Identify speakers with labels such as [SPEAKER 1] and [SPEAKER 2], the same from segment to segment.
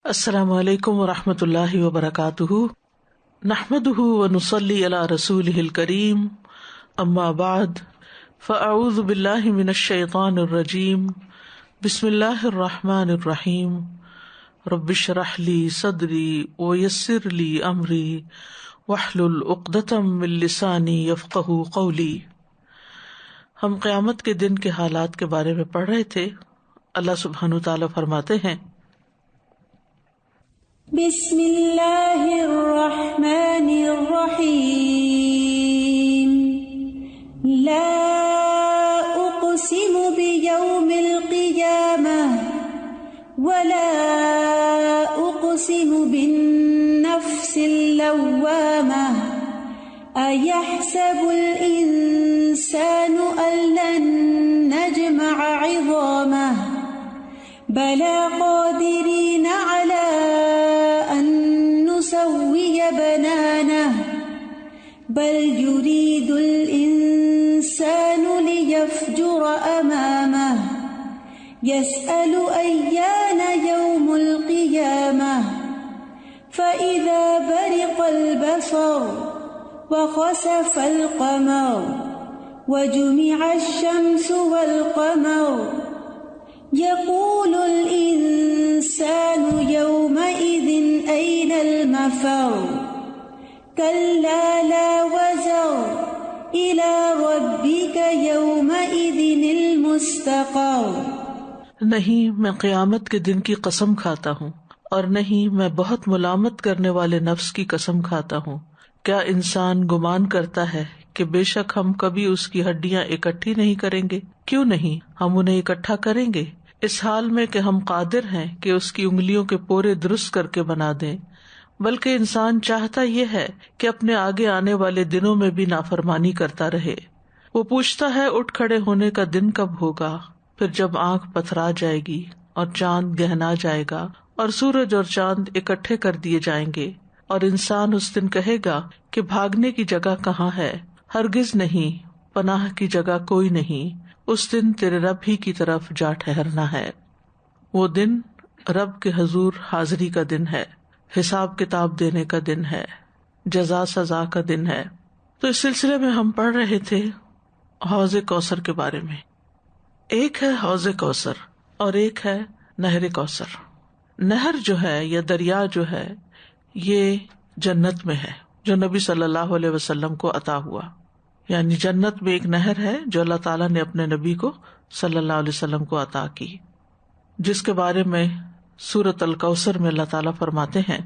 [SPEAKER 1] السلام علیکم ورحمۃ اللہ وبرکاتہ، نحمده ونصلی علی رسولہ الکریم، اما بعد فاعوذ باللہ من الشیطان الرجیم، بسم اللہ الرحمن الرحیم، رب اشرح لی صدری ویسر لی امری واحلل عقدۃ من لسانی یفقہوا قولی۔ ہم قیامت کے دن کے حالات کے بارے میں پڑھ رہے تھے۔ اللہ سبحانہ وتعالی فرماتے ہیں،
[SPEAKER 2] بسم اللہ الرحمن الرحیم، لا اقسم بیوم القیامہ ولا اقسم بالنفس اللوامہ، ایحسب الانسان ان لن نجمع عظامہ، بلی قادرین علی بل يريد الإنسان ليفجر أمامه يسأل أيان يوم القيامة فإذا برق البصر وخسف القمر وجمع الشمس والقمر يقول الإنسان يومئذ أين المفر كلا لا وزر إلى ربك يومئذ المستقر۔
[SPEAKER 1] نہیں میں قیامت کے دن کی قسم کھاتا ہوں، اور نہیں میں بہت ملامت کرنے والے نفس کی قسم کھاتا ہوں۔ کیا انسان گمان کرتا ہے کہ بے شک ہم کبھی اس کی ہڈیاں اکٹھی نہیں کریں گے؟ کیوں نہیں، ہم انہیں اکٹھا کریں گے، اس حال میں کہ ہم قادر ہیں کہ اس کی انگلیوں کے پورے درست کر کے بنا دیں۔ بلکہ انسان چاہتا یہ ہے کہ اپنے آگے آنے والے دنوں میں بھی نافرمانی کرتا رہے۔ وہ پوچھتا ہے اٹھ کھڑے ہونے کا دن کب ہوگا، پھر جب آنکھ پتھرا جائے گی اور چاند گہنا جائے گا اور سورج اور چاند اکٹھے کر دیے جائیں گے، اور انسان اس دن کہے گا کہ بھاگنے کی جگہ کہاں ہے؟ ہرگز نہیں، پناہ کی جگہ کوئی نہیں، اس دن تیرے رب ہی کی طرف جا ٹھہرنا ہے۔ وہ دن رب کے حضور حاضری کا دن ہے، حساب کتاب دینے کا دن ہے، جزا سزا کا دن ہے۔ تو اس سلسلے میں ہم پڑھ رہے تھے حوض کوثر کے بارے میں۔ ایک ہے حوض کوثر اور ایک ہے نہر کوثر۔ نہر جو ہے یا دریا جو ہے یہ جنت میں ہے، جو نبی صلی اللہ علیہ وسلم کو عطا ہوا، یعنی جنت میں ایک نہر ہے جو اللہ تعالیٰ نے اپنے نبی کو صلی اللہ علیہ وسلم کو عطا کی، جس کے بارے میں سورۃ الکوثر میں اللہ تعالیٰ فرماتے ہیں،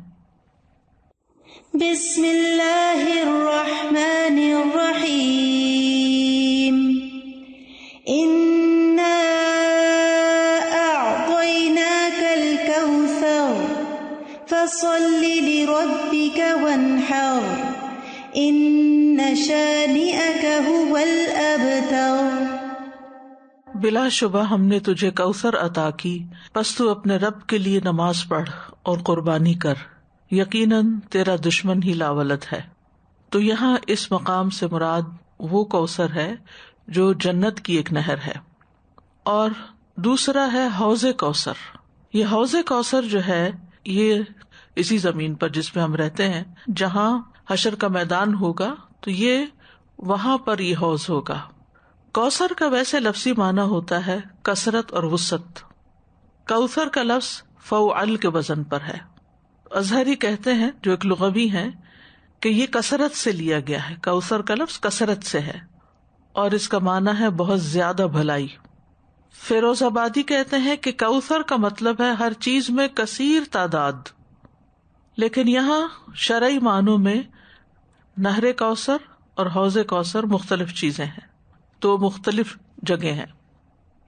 [SPEAKER 2] بسم اللہ الرحمن الرحیم، انا اعطیناک الکوثر فصل لربک وانحر ان شانئک هو الابتر۔
[SPEAKER 1] بلا شبہ ہم نے تجھے کوثر عطا کی، پس تو اپنے رب کے لیے نماز پڑھ اور قربانی کر، یقیناً تیرا دشمن ہی لاولد ہے۔ تو یہاں اس مقام سے مراد وہ کوثر ہے جو جنت کی ایک نہر ہے، اور دوسرا ہے حوض کوثر۔ یہ حوض کوثر جو ہے یہ اسی زمین پر جس میں ہم رہتے ہیں، جہاں حشر کا میدان ہوگا تو یہ وہاں پر یہ حوض ہوگا۔ کوثر کا ویسے لفظی معنی ہوتا ہے کثرت اور وسعت۔ کوثر کا لفظ فوعل کے وزن پر ہے۔ اظہری کہتے ہیں جو ایک لغوی ہیں کہ یہ کثرت سے لیا گیا ہے، کوثر کا لفظ کثرت سے ہے اور اس کا معنی ہے بہت زیادہ بھلائی۔ فیروز آبادی کہتے ہیں کہ کوثر کا مطلب ہے ہر چیز میں کثیر تعداد، لیکن یہاں شرعی معنوں میں نہر کوثر اور حوض کوثر مختلف چیزیں ہیں، تو مختلف جگہ ہیں۔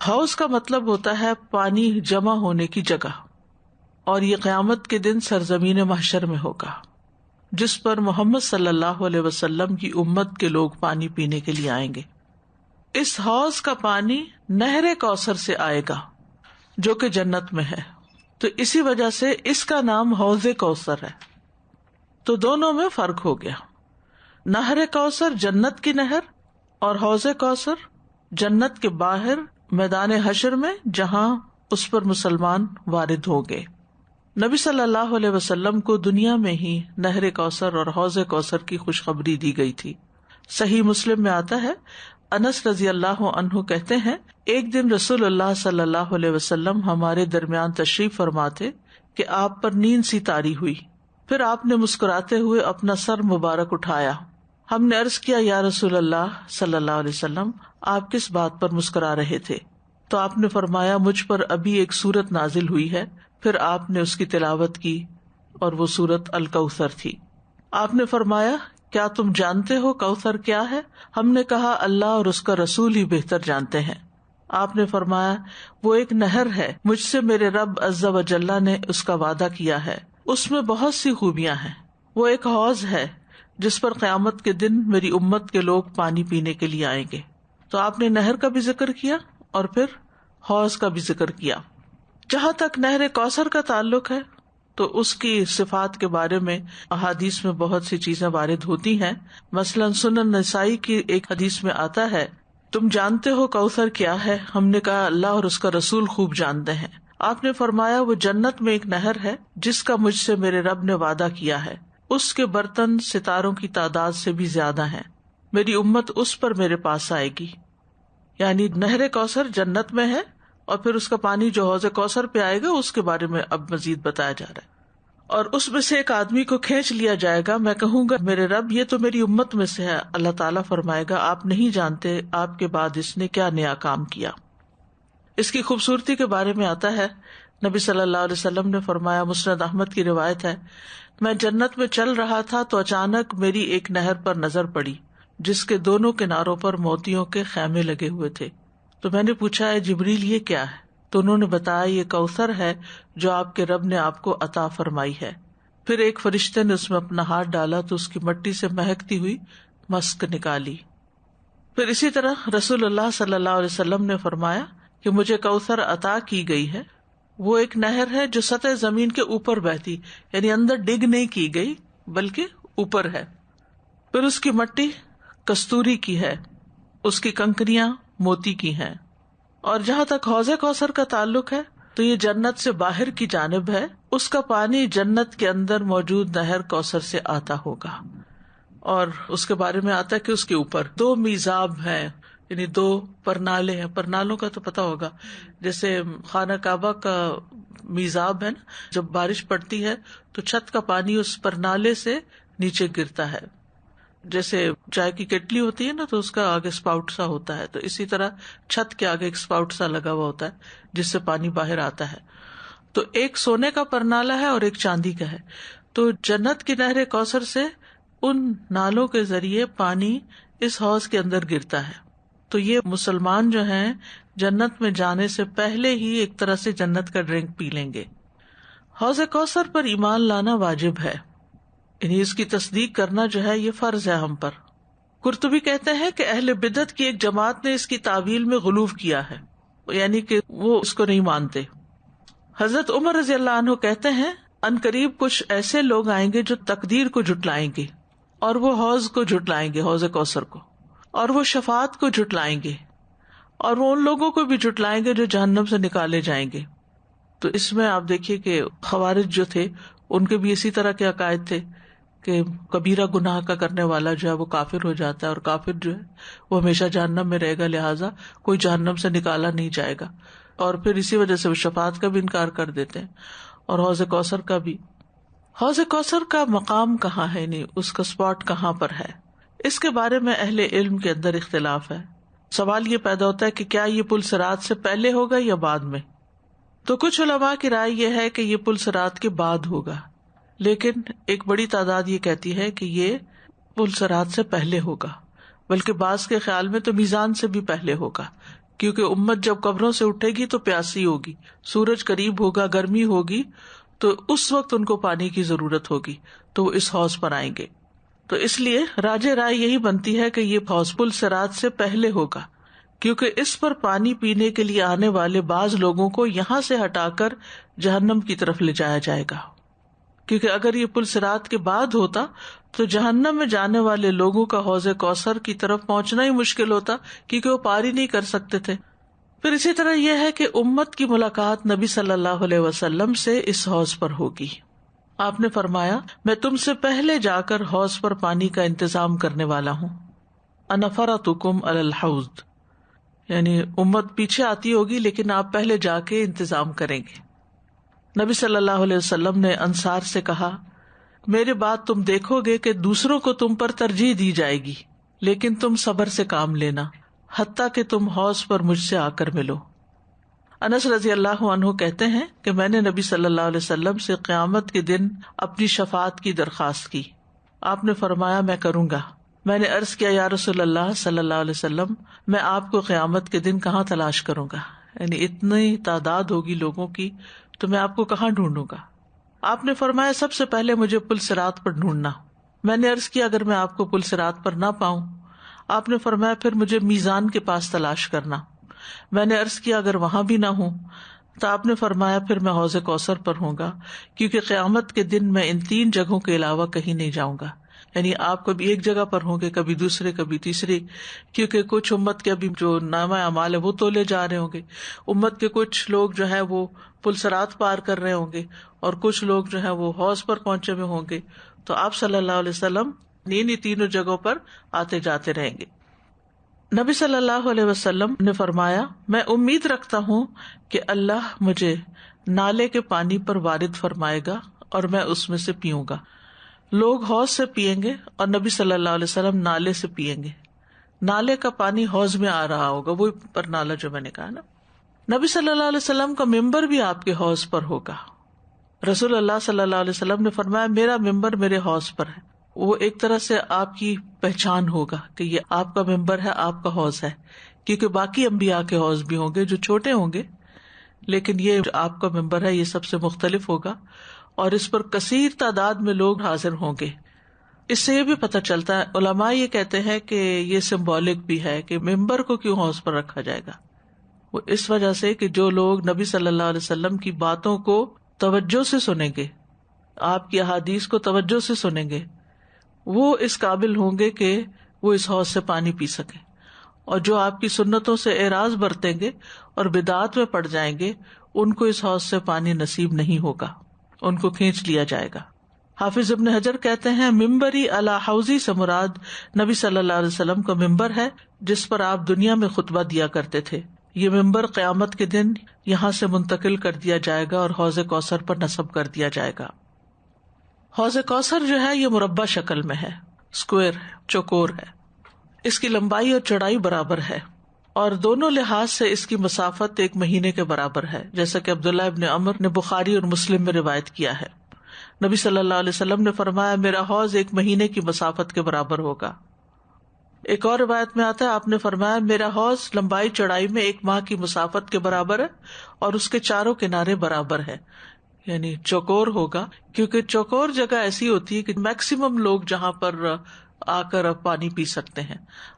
[SPEAKER 1] حوض کا مطلب ہوتا ہے پانی جمع ہونے کی جگہ، اور یہ قیامت کے دن سرزمین محشر میں ہوگا، جس پر محمد صلی اللہ علیہ وسلم کی امت کے لوگ پانی پینے کے لیے آئیں گے۔ اس حوض کا پانی نہر کوثر سے آئے گا جو کہ جنت میں ہے، تو اسی وجہ سے اس کا نام حوض کوثر ہے۔ تو دونوں میں فرق ہو گیا، نہر کوثر جنت کی نہر اور حوض کوثر جنت کے باہر میدان حشر میں جہاں اس پر مسلمان وارد ہوں گے۔ نبی صلی اللہ علیہ وسلم کو دنیا میں ہی نہر کوثر اور حوض کوثر کی خوشخبری دی گئی تھی. صحیح مسلم میں آتا ہے، انس رضی اللہ عنہ کہتے ہیں، ایک دن رسول اللہ صلی اللہ علیہ وسلم ہمارے درمیان تشریف فرما تھے کہ آپ پر نیند سی طاری ہوئی. پھر آپ نے مسکراتے ہوئے اپنا سر مبارک اٹھایا. ہم نے عرض کیا، یا رسول اللہ صلی اللہ علیہ وسلم، آپ کس بات پر مسکرا رہے تھے؟ تو آپ نے فرمایا، مجھ پر ابھی ایک سورت نازل ہوئی ہے. پھر آپ نے اس کی تلاوت کی اور وہ سورت الکوثر تھی. آپ نے فرمایا، کیا تم جانتے ہو کوثر کیا ہے؟ ہم نے کہا، اللہ اور اس کا رسول ہی بہتر جانتے ہیں. آپ نے فرمایا، وہ ایک نہر ہے، مجھ سے میرے رب عز و جل نے اس کا وعدہ کیا ہے، اس میں بہت سی خوبیاں ہیں. وہ ایک حوض ہے جس پر قیامت کے دن میری امت کے لوگ پانی پینے کے لیے آئیں گے. تو آپ نے نہر کا بھی ذکر کیا اور پھر حوض کا بھی ذکر کیا. جہاں تک نہر کوثر کا تعلق ہے تو اس کی صفات کے بارے میں احادیث میں بہت سی چیزیں وارد ہوتی ہیں. مثلاً سنن نسائی کی ایک حدیث میں آتا ہے، تم جانتے ہو کوثر کیا ہے؟ ہم نے کہا، اللہ اور اس کا رسول خوب جانتے ہیں. آپ نے فرمایا، وہ جنت میں ایک نہر ہے جس کا مجھ سے میرے رب نے وعدہ کیا ہے، اس کے برتن ستاروں کی تعداد سے بھی زیادہ ہیں. میری امت اس پر میرے پاس آئے گی. یعنی نہر کوثر جنت میں ہے اور پھر اس کا پانی جو حوض کوثر پہ آئے گا اس کے بارے میں اب مزید بتایا جا رہا ہے. اور اس میں سے ایک آدمی کو کھینچ لیا جائے گا. میں کہوں گا، میرے رب یہ تو میری امت میں سے ہے. اللہ تعالیٰ فرمائے گا، آپ نہیں جانتے آپ کے بعد اس نے کیا نیا کام کیا. اس کی خوبصورتی کے بارے میں آتا ہے، نبی صلی اللہ علیہ وسلم نے فرمایا، مسند احمد کی روایت ہے، میں جنت میں چل رہا تھا تو اچانک میری ایک نہر پر نظر پڑی جس کے دونوں کناروں پر موتیوں کے خیمے لگے ہوئے تھے. تو میں نے پوچھا، اے جبریل، یہ کیا ہے؟ تو انہوں نے بتایا، یہ کوثر ہے جو آپ کے رب نے آپ کو عطا فرمائی ہے. پھر ایک فرشتے نے اس میں اپنا ہاتھ ڈالا تو اس کی مٹی سے مہکتی ہوئی مسک نکالی. پھر اسی طرح رسول اللہ صلی اللہ علیہ وسلم نے فرمایا کہ مجھے کوثر عطا کی گئی ہے. وہ ایک نہر ہے جو سطح زمین کے اوپر بہتی، یعنی اندر ڈگ نہیں کی گئی بلکہ اوپر ہے. پھر اس کی مٹی کستوری کی ہے، اس کی کنکریاں موتی کی ہیں. اور جہاں تک حوض کوثر کا تعلق ہے تو یہ جنت سے باہر کی جانب ہے. اس کا پانی جنت کے اندر موجود نہر کوثر سے آتا ہوگا. اور اس کے بارے میں آتا ہے کہ اس کے اوپر 2 میزاب ہیں، یعنی 2 پرنالے ہیں. پرنالوں کا تو پتا ہوگا، جیسے خانہ کعبہ کا میزاب ہے نا، جب بارش پڑتی ہے تو چھت کا پانی اس پرنالے سے نیچے گرتا ہے. جیسے چائے کی کیٹلی ہوتی ہے نا تو اس کا آگے اسپاؤٹ سا ہوتا ہے، تو اسی طرح چھت کے آگے ایک اسپاؤٹ سا لگا ہوا ہوتا ہے جس سے پانی باہر آتا ہے. تو ایک سونے کا پرنالہ ہے اور ایک چاندی کا ہے. تو جنت کی نہر کوثر سے ان نالوں کے ذریعے پانی اس حوض کے اندر گرتا ہے. تو یہ مسلمان جو ہیں جنت میں جانے سے پہلے ہی ایک طرح سے جنت کا ڈرنک پی لیں گے. حوض کوثر پر ایمان لانا واجب ہے، یعنی اس کی تصدیق کرنا جو ہے یہ فرض ہے ہم پر. قرطبی کہتے ہیں کہ اہل بدعت کی ایک جماعت نے اس کی تعویل میں غلو کیا ہے، یعنی کہ وہ اس کو نہیں مانتے. حضرت عمر رضی اللہ عنہ کہتے ہیں، ان قریب کچھ ایسے لوگ آئیں گے جو تقدیر کو جھٹلائیں گے، اور وہ حوض کو جھٹلائیں گے، حوض کوثر کو، اور وہ شفاعت کو جھٹلائیں گے، اور وہ ان لوگوں کو بھی جھٹلائیں گے جو جہنم سے نکالے جائیں گے. تو اس میں آپ دیکھیے کہ خوارج جو تھے ان کے بھی اسی طرح کے عقائد تھے کہ کبیرہ گناہ کا کرنے والا جو ہے وہ کافر ہو جاتا ہے، اور کافر جو ہے وہ ہمیشہ جہنم میں رہے گا، لہٰذا کوئی جہنم سے نکالا نہیں جائے گا. اور پھر اسی وجہ سے وہ شفاعت کا بھی انکار کر دیتے ہیں، اور حوض کوثر کا بھی. حوض کوثر کا مقام کہاں ہے، نہیں اس کا اسپاٹ کہاں پر ہے، اس کے بارے میں اہل علم کے اندر اختلاف ہے. سوال یہ پیدا ہوتا ہے کہ کیا یہ پل صراط سے پہلے ہوگا یا بعد میں؟ تو کچھ علماء کی رائے یہ ہے کہ یہ پل صراط کے بعد ہوگا، لیکن ایک بڑی تعداد یہ کہتی ہے کہ یہ پل صراط سے پہلے ہوگا، بلکہ بعض کے خیال میں تو میزان سے بھی پہلے ہوگا، کیونکہ امت جب قبروں سے اٹھے گی تو پیاسی ہوگی، سورج قریب ہوگا، گرمی ہوگی، تو اس وقت ان کو پانی کی ضرورت ہوگی، تو وہ اس حوض پر آئیں گے. تو اس لیے راجح رائے یہی بنتی ہے کہ یہ حوض پل صراط سے پہلے ہوگا، کیونکہ اس پر پانی پینے کے لیے آنے والے بعض لوگوں کو یہاں سے ہٹا کر جہنم کی طرف لے جایا جائے گا. کیونکہ اگر یہ پل صراط کے بعد ہوتا تو جہنم میں جانے والے لوگوں کا حوض کوثر کی طرف پہنچنا ہی مشکل ہوتا، کیونکہ وہ پار ہی نہیں کر سکتے تھے. پھر اسی طرح یہ ہے کہ امت کی ملاقات نبی صلی اللہ علیہ وسلم سے اس حوض پر ہوگی. آپ نے فرمایا میں تم سے پہلے جا کر حوض پر پانی کا انتظام کرنے والا ہوں. انا فرطکم علی الحوض، یعنی امت پیچھے آتی ہوگی لیکن آپ پہلے جا کے انتظام کریں گے. نبی صلی اللہ علیہ وسلم نے انصار سے کہا میرے بعد تم دیکھو گے کہ دوسروں کو تم پر ترجیح دی جائے گی، لیکن تم صبر سے کام لینا حتیٰ کہ تم حوض پر مجھ سے آ کر ملو. انس رضی اللہ عنہ کہتے ہیں کہ میں نے نبی صلی اللہ علیہ وسلم سے قیامت کے دن اپنی شفاعت کی درخواست کی. آپ نے فرمایا میں کروں گا. میں نے عرض کیا یا رسول اللہ صلی اللہ علیہ وسلم میں آپ کو قیامت کے دن کہاں تلاش کروں گا، یعنی اتنی تعداد ہوگی لوگوں کی تو میں آپ کو کہاں ڈھونڈوں گا. آپ نے فرمایا سب سے پہلے مجھے پل صراط پر ڈھونڈنا. میں نے عرض کیا اگر میں آپ کو پل صراط پر نہ پاؤں. آپ نے فرمایا پھر مجھے میزان کے پاس تلاش کرنا. میں نے عرض کیا اگر وہاں بھی نہ ہوں تو آپ نے فرمایا پھر میں حوض کوثر پر ہوں گا، کیونکہ قیامت کے دن میں ان 3 جگہوں کے علاوہ کہیں نہیں جاؤں گا. یعنی آپ کبھی ایک جگہ پر ہوں گے، کبھی دوسرے، کبھی تیسری، کیونکہ کچھ امت کے ابھی جو نامہ اعمال ہے وہ تولے جا رہے ہوں گے. امت کے کچھ لوگ جو ہے وہ پل صراط پار کر رہے ہوں گے اور کچھ لوگ جو ہے وہ حوض پر پہنچے ہوئے ہوں گے. تو آپ صلی اللہ علیہ وسلم انہی 3 جگہوں پر آتے جاتے رہیں گے. نبی صلی اللہ علیہ وسلم نے فرمایا میں امید رکھتا ہوں کہ اللہ مجھے نالے کے پانی پر وارد فرمائے گا اور میں اس میں سے پیوں گا. لوگ حوض سے پیئیں گے اور نبی صلی اللہ علیہ وسلم نالے سے پیئیں گے. نالے کا پانی حوض میں آ رہا ہوگا، وہی پر نالا جو میں نے کہا نا. نبی صلی اللہ علیہ وسلم کا ممبر بھی آپ کے حوض پر ہوگا. رسول اللہ صلی اللہ علیہ وسلم نے فرمایا میرا ممبر میرے حوض پر ہے. وہ ایک طرح سے آپ کی پہچان ہوگا کہ یہ آپ کا ممبر ہے، آپ کا حوض ہے، کیونکہ باقی انبیاء کے حوض بھی ہوں گے جو چھوٹے ہوں گے، لیکن یہ آپ کا ممبر ہے، یہ سب سے مختلف ہوگا اور اس پر کثیر تعداد میں لوگ حاضر ہوں گے. اس سے یہ بھی پتہ چلتا ہے، علماء یہ کہتے ہیں کہ یہ سمبولک بھی ہے کہ ممبر کو کیوں حوض پر رکھا جائے گا. وہ اس وجہ سے کہ جو لوگ نبی صلی اللہ علیہ وسلم کی باتوں کو توجہ سے سنیں گے، آپ کی احادیث کو توجہ سے سنیں گے، وہ اس قابل ہوں گے کہ وہ اس حوض سے پانی پی سکیں. اور جو آپ کی سنتوں سے اعراض برتیں گے اور بدعات میں پڑ جائیں گے ان کو اس حوض سے پانی نصیب نہیں ہوگا، ان کو کھینچ لیا جائے گا. حافظ ابن حجر کہتے ہیں ممبری علی حوضی سے مراد نبی صلی اللہ علیہ وسلم کا ممبر ہے جس پر آپ دنیا میں خطبہ دیا کرتے تھے. یہ ممبر قیامت کے دن یہاں سے منتقل کر دیا جائے گا اور حوض کوثر پر نصب کر دیا جائے گا. حوض کوثر جو ہے یہ مربع شکل میں ہے، اسکوئر ہے، چوکور ہے. اس کی لمبائی اور چوڑائی برابر ہے اور دونوں لحاظ سے اس کی مسافت 1 مہینے کے برابر ہے، جیسا کہ عبداللہ ابن عمر نے بخاری اور مسلم میں روایت کیا ہے. نبی صلی اللہ علیہ وسلم نے فرمایا میرا حوض 1 مہینے کی مسافت کے برابر ہوگا. ایک اور روایت میں آتا ہے آپ نے فرمایا میرا حوض لمبائی چوڑائی میں 1 ماہ کی مسافت کے برابر ہے اور اس کے چاروں کنارے برابر ہے، یعنی چوکور ہوگا، کیونکہ چوکور جگہ ایسی ہوتی ہے کہ میکسیمم لوگ جہاں پر آ کر پانی پی سکتے ہیں.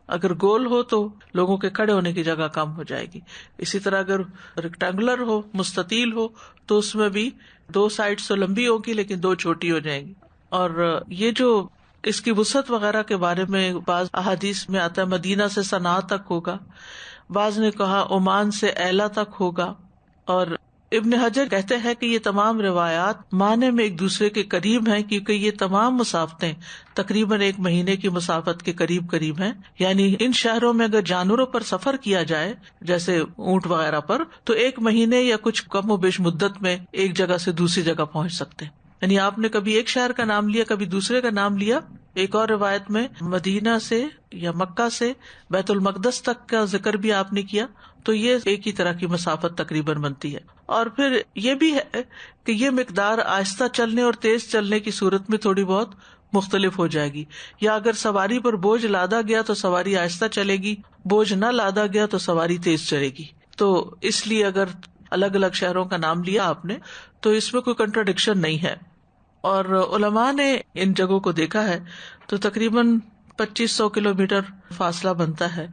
[SPEAKER 1] اگر گول ہو تو لوگوں کے کھڑے ہونے کی جگہ کم ہو جائے گی. اسی طرح اگر ریکٹینگولر ہو، مستطیل ہو، تو اس میں بھی 2 سائڈ تو لمبی ہوگی لیکن 2 چھوٹی ہو جائیں گی. اور یہ جو اس کی وسعت وغیرہ کے بارے میں بعض احادیث میں آتا ہے مدینہ سے صنعا تک ہوگا، بعض نے کہا عمان سے ایلا تک ہوگا. اور ابن حجر کہتے ہیں کہ یہ تمام روایات معنی میں ایک دوسرے کے قریب ہیں کیونکہ یہ تمام مسافتیں تقریباً 1 مہینے کی مسافت کے قریب ہیں. یعنی ان شہروں میں اگر جانوروں پر سفر کیا جائے جیسے اونٹ وغیرہ پر تو 1 مہینے یا کچھ کم و بیش مدت میں ایک جگہ سے دوسری جگہ پہنچ سکتے ہیں. یعنی آپ نے کبھی ایک شہر کا نام لیا، کبھی دوسرے کا نام لیا. ایک اور روایت میں مدینہ سے یا مکہ سے بیت المقدس تک کا ذکر بھی آپ نے کیا، تو یہ ایک ہی طرح کی مسافت تقریباً بنتی ہے. اور پھر یہ بھی ہے کہ یہ مقدار آہستہ چلنے اور تیز چلنے کی صورت میں تھوڑی بہت مختلف ہو جائے گی. یا اگر سواری پر بوجھ لادا گیا تو سواری آہستہ چلے گی، بوجھ نہ لادا گیا تو سواری تیز چلے گی. تو اس لیے اگر الگ الگ شہروں کا نام لیا آپ نے تو اس میں کوئی کنٹراڈکشن نہیں ہے. اور علماء نے ان جگہوں کو دیکھا ہے تو تقریباً 2500 کلومیٹر فاصلہ بنتا ہے.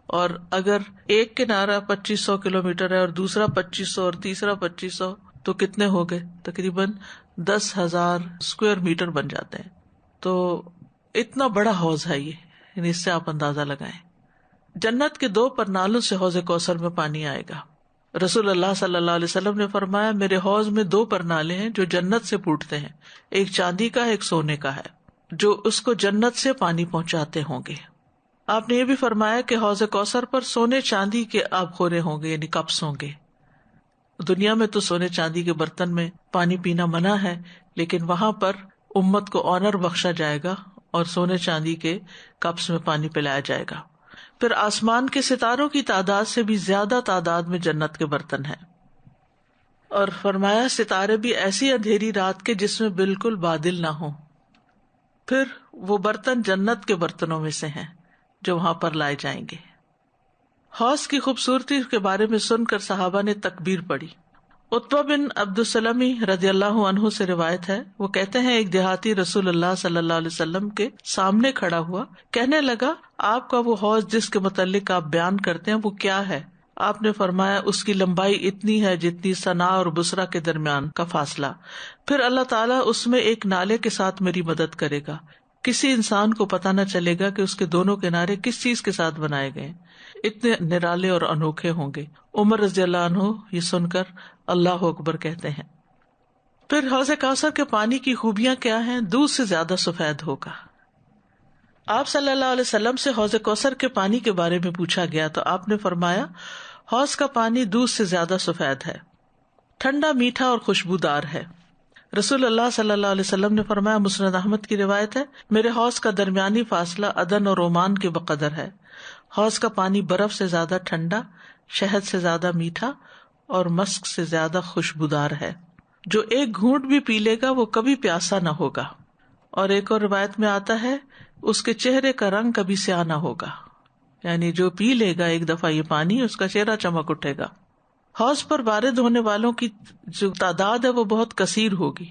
[SPEAKER 1] اور اگر ایک کنارہ 2500 کلومیٹر ہے اور دوسرا 2500 اور تیسرا 2500 تو کتنے ہو گئے؟ تقریباً 10,000 اسکوائر میٹر بن جاتے ہیں. تو اتنا بڑا حوض ہے یہ، یعنی اس سے آپ اندازہ لگائیں. جنت کے 2 پرنالوں سے حوض کوثر میں پانی آئے گا. رسول اللہ صلی اللہ علیہ وسلم نے فرمایا میرے حوض میں 2 پرنالے ہیں جو جنت سے پھوٹتے ہیں، ایک چاندی کا ہے ایک سونے کا ہے، جو اس کو جنت سے پانی پہنچاتے ہوں گے. آپ نے یہ بھی فرمایا کہ حوض کوثر پر سونے چاندی کے آبخورے ہوں گے، یعنی کپس ہوں گے. دنیا میں تو سونے چاندی کے برتن میں پانی پینا منع ہے، لیکن وہاں پر امت کو آنر بخشا جائے گا اور سونے چاندی کے کپس میں پانی پلایا جائے گا. پھر آسمان کے ستاروں کی تعداد سے بھی زیادہ تعداد میں جنت کے برتن ہیں. اور فرمایا ستارے بھی ایسی اندھیری رات کے جس میں بالکل بادل نہ ہوں. پھر وہ برتن جنت کے برتنوں میں سے ہیں جو وہاں پر لائے جائیں گے. حوض کی خوبصورتی کے بارے میں سن کر صحابہ نے تکبیر پڑھی. عتبہ بن عبد السلمی رضی اللہ عنہ سے روایت ہے، وہ کہتے ہیں ایک دیہاتی رسول اللہ صلی اللہ علیہ وسلم کے سامنے کھڑا ہوا، کہنے لگا آپ کا وہ حوض جس کے متعلق آپ بیان کرتے ہیں وہ کیا ہے؟ آپ نے فرمایا اس کی لمبائی اتنی ہے جتنی صنعا اور بصرہ کے درمیان کا فاصلہ. پھر اللہ تعالیٰ اس میں ایک نالے کے ساتھ میری مدد کرے گا، کسی انسان کو پتہ نہ چلے گا کہ اس کے دونوں کنارے کس چیز کے ساتھ بنائے گئے، اتنے نرالے اور انوکھے ہوں گے. عمر رضی اللہ عنہ یہ سن کر اللہ اکبر کہتے ہیں. پھر حوض کوثر کے پانی کی خوبیاں کیا ہیں؟ دودھ سے زیادہ سفید ہوگا. آپ صلی اللہ علیہ وسلم سے حوض کوثر کے پانی کے بارے میں پوچھا گیا تو آپ نے فرمایا حوض کا پانی دودھ سے زیادہ سفید ہے، ٹھنڈا، میٹھا اور خوشبودار ہے. رسول اللہ صلی اللہ علیہ وسلم نے فرمایا، مسند احمد کی روایت ہے، میرے حوض کا درمیانی فاصلہ عدن اور عمان کے بقدر ہے. حوض کا پانی برف سے زیادہ ٹھنڈا، شہد سے زیادہ میٹھا اور مسک سے زیادہ خوشبودار ہے. جو ایک گھونٹ بھی پی لے گا وہ کبھی پیاسا نہ ہوگا. اور ایک اور روایت میں آتا ہے اس کے چہرے کا رنگ کبھی سیاہ نہ ہوگا، یعنی جو پی لے گا ایک دفعہ یہ پانی اس کا چہرہ چمک اٹھے گا. حوض پر وارد ہونے والوں کی جو تعداد ہے وہ بہت کثیر ہوگی،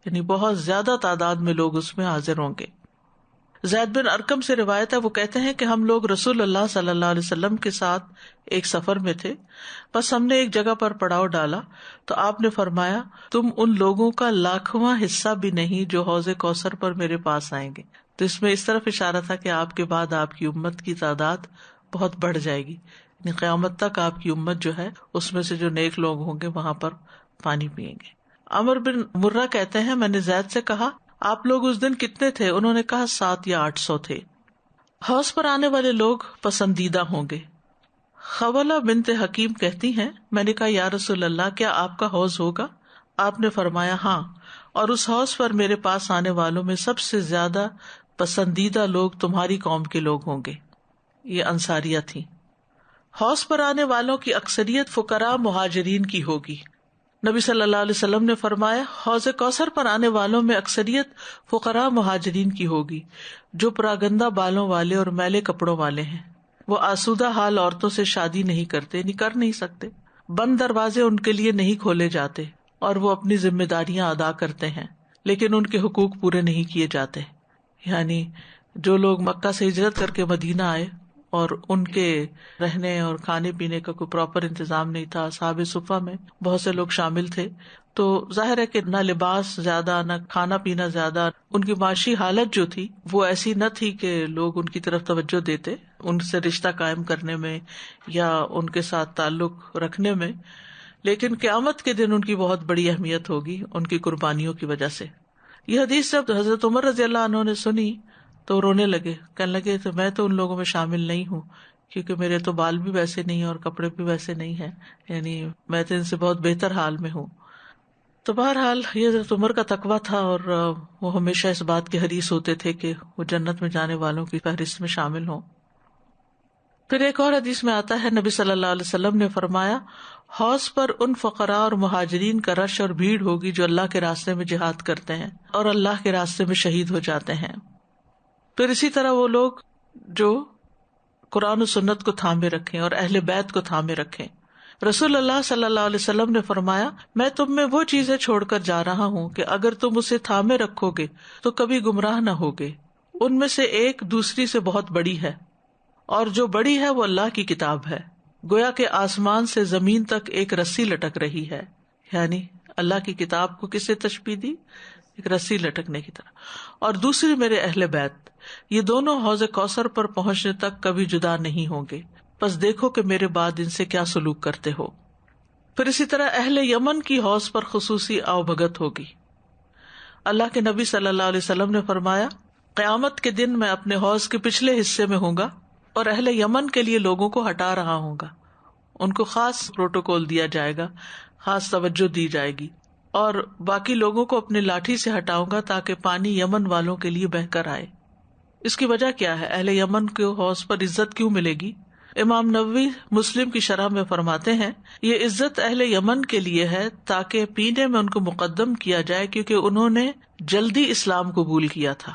[SPEAKER 1] یعنی بہت زیادہ تعداد میں لوگ اس میں حاضر ہوں گے. زید بن ارقم سے روایت ہے، وہ کہتے ہیں کہ ہم لوگ رسول اللہ صلی اللہ علیہ وسلم کے ساتھ ایک سفر میں تھے، بس ہم نے ایک جگہ پر پڑاؤ ڈالا تو آپ نے فرمایا تم ان لوگوں کا 1,00,000واں حصہ بھی نہیں جو حوض کوثر پر میرے پاس آئیں گے. تو اس میں اس طرف اشارہ تھا کہ آپ کے بعد آپ کی امت کی تعداد بہت بڑھ جائے گی، یعنی قیامت تک آپ کی امت جو ہے اس میں سے جو نیک لوگ ہوں گے وہاں پر پانی پیئیں گے. عمر بن مرہ کہتے ہیں میں نے زید سے کہا آپ لوگ اس دن کتنے تھے؟ انہوں نے کہا 700 یا 800 تھے. حوض پر آنے والے لوگ پسندیدہ ہوں گے. خولہ بنت حکیم کہتی ہیں میں نے کہا یا رسول اللہ کیا آپ کا حوض ہوگا؟ آپ نے فرمایا ہاں، اور اس حوض پر میرے پاس آنے والوں میں سب سے زیادہ پسندیدہ لوگ تمہاری قوم کے لوگ ہوں گے. یہ انصاریہ تھی. حوض پر آنے والوں کی اکثریت فقراء مہاجرین کی ہوگی. نبی صلی اللہ علیہ وسلم نے فرمایا حوض کوثر پر آنے والوں میں اکثریت فقراء مہاجرین کی ہوگی جو پراگندہ بالوں والے اور میلے کپڑوں والے ہیں. وہ آسودہ حال عورتوں سے شادی نہیں کرتے، نہیں کر نہیں سکتے، بند دروازے ان کے لیے نہیں کھولے جاتے اور وہ اپنی ذمہ داریاں ادا کرتے ہیں لیکن ان کے حقوق پورے نہیں کیے جاتے. یعنی جو لوگ مکہ سے ہجرت کر کے مدینہ آئے اور ان کے رہنے اور کھانے پینے کا کوئی پراپر انتظام نہیں تھا، اصحاب صفہ میں بہت سے لوگ شامل تھے، تو ظاہر ہے کہ نہ لباس زیادہ نہ کھانا پینا زیادہ، ان کی معاشی حالت جو تھی وہ ایسی نہ تھی کہ لوگ ان کی طرف توجہ دیتے ان سے رشتہ قائم کرنے میں یا ان کے ساتھ تعلق رکھنے میں. لیکن قیامت کے دن ان کی بہت بڑی اہمیت ہوگی ان کی قربانیوں کی وجہ سے. یہ حدیث جب حضرت عمر رضی اللہ عنہ نے سنی تو رونے لگے، کہنے لگے تو میں تو ان لوگوں میں شامل نہیں ہوں کیونکہ میرے تو بال بھی ویسے نہیں اور کپڑے بھی ویسے نہیں ہیں، یعنی میں تو ان سے بہت بہتر حال میں ہوں. تو بہرحال یہ حضرت عمر کا تقویٰ تھا اور وہ ہمیشہ اس بات کے حریص ہوتے تھے کہ وہ جنت میں جانے والوں کی فہرست میں شامل ہوں. پھر ایک اور حدیث میں آتا ہے نبی صلی اللہ علیہ وسلم نے فرمایا حوض پر ان فقراء اور مہاجرین کا رش اور بھیڑ ہوگی جو اللہ کے راستے میں جہاد کرتے ہیں اور اللہ کے راستے میں شہید ہو جاتے ہیں. پھر اسی طرح وہ لوگ جو قرآن و سنت کو تھامے رکھیں اور اہل بیت کو تھامے رکھیں. رسول اللہ صلی اللہ علیہ وسلم نے فرمایا میں تم میں وہ چیزیں چھوڑ کر جا رہا ہوں کہ اگر تم اسے تھامے رکھو گے تو کبھی گمراہ نہ ہوگے. ان میں سے ایک دوسری سے بہت بڑی ہے اور جو بڑی ہے وہ اللہ کی کتاب ہے. گویا کہ آسمان سے زمین تک ایک رسی لٹک رہی ہے، یعنی اللہ کی کتاب کو کسے تشبیہ دی؟ ایک رسی لٹکنے کی طرح. اور دوسری میرے اہل بیت، یہ دونوں حوض کوثر پر پہنچنے تک کبھی جدا نہیں ہوں گے، پس دیکھو کہ میرے بعد ان سے کیا سلوک کرتے ہو. پھر اسی طرح اہل یمن کی حوض پر خصوصی آؤ بھگت ہوگی. اللہ کے نبی صلی اللہ علیہ وسلم نے فرمایا، قیامت کے دن میں اپنے حوض کے پچھلے حصے میں ہوں گا اور اہل یمن کے لیے لوگوں کو ہٹا رہا ہوں گا. ان کو خاص پروٹوکول دیا جائے گا، خاص توجہ دی جائے گی، اور باقی لوگوں کو اپنی لاٹھی سے ہٹاؤں گا تاکہ پانی یمن والوں کے لیے بہہ کر آئے. اس کی وجہ کیا ہے؟ اہل یمن کو حوض پر عزت کیوں ملے گی؟ امام نووی مسلم کی شرح میں فرماتے ہیں، یہ عزت اہل یمن کے لیے ہے تاکہ پینے میں ان کو مقدم کیا جائے، کیونکہ انہوں نے جلدی اسلام قبول کیا تھا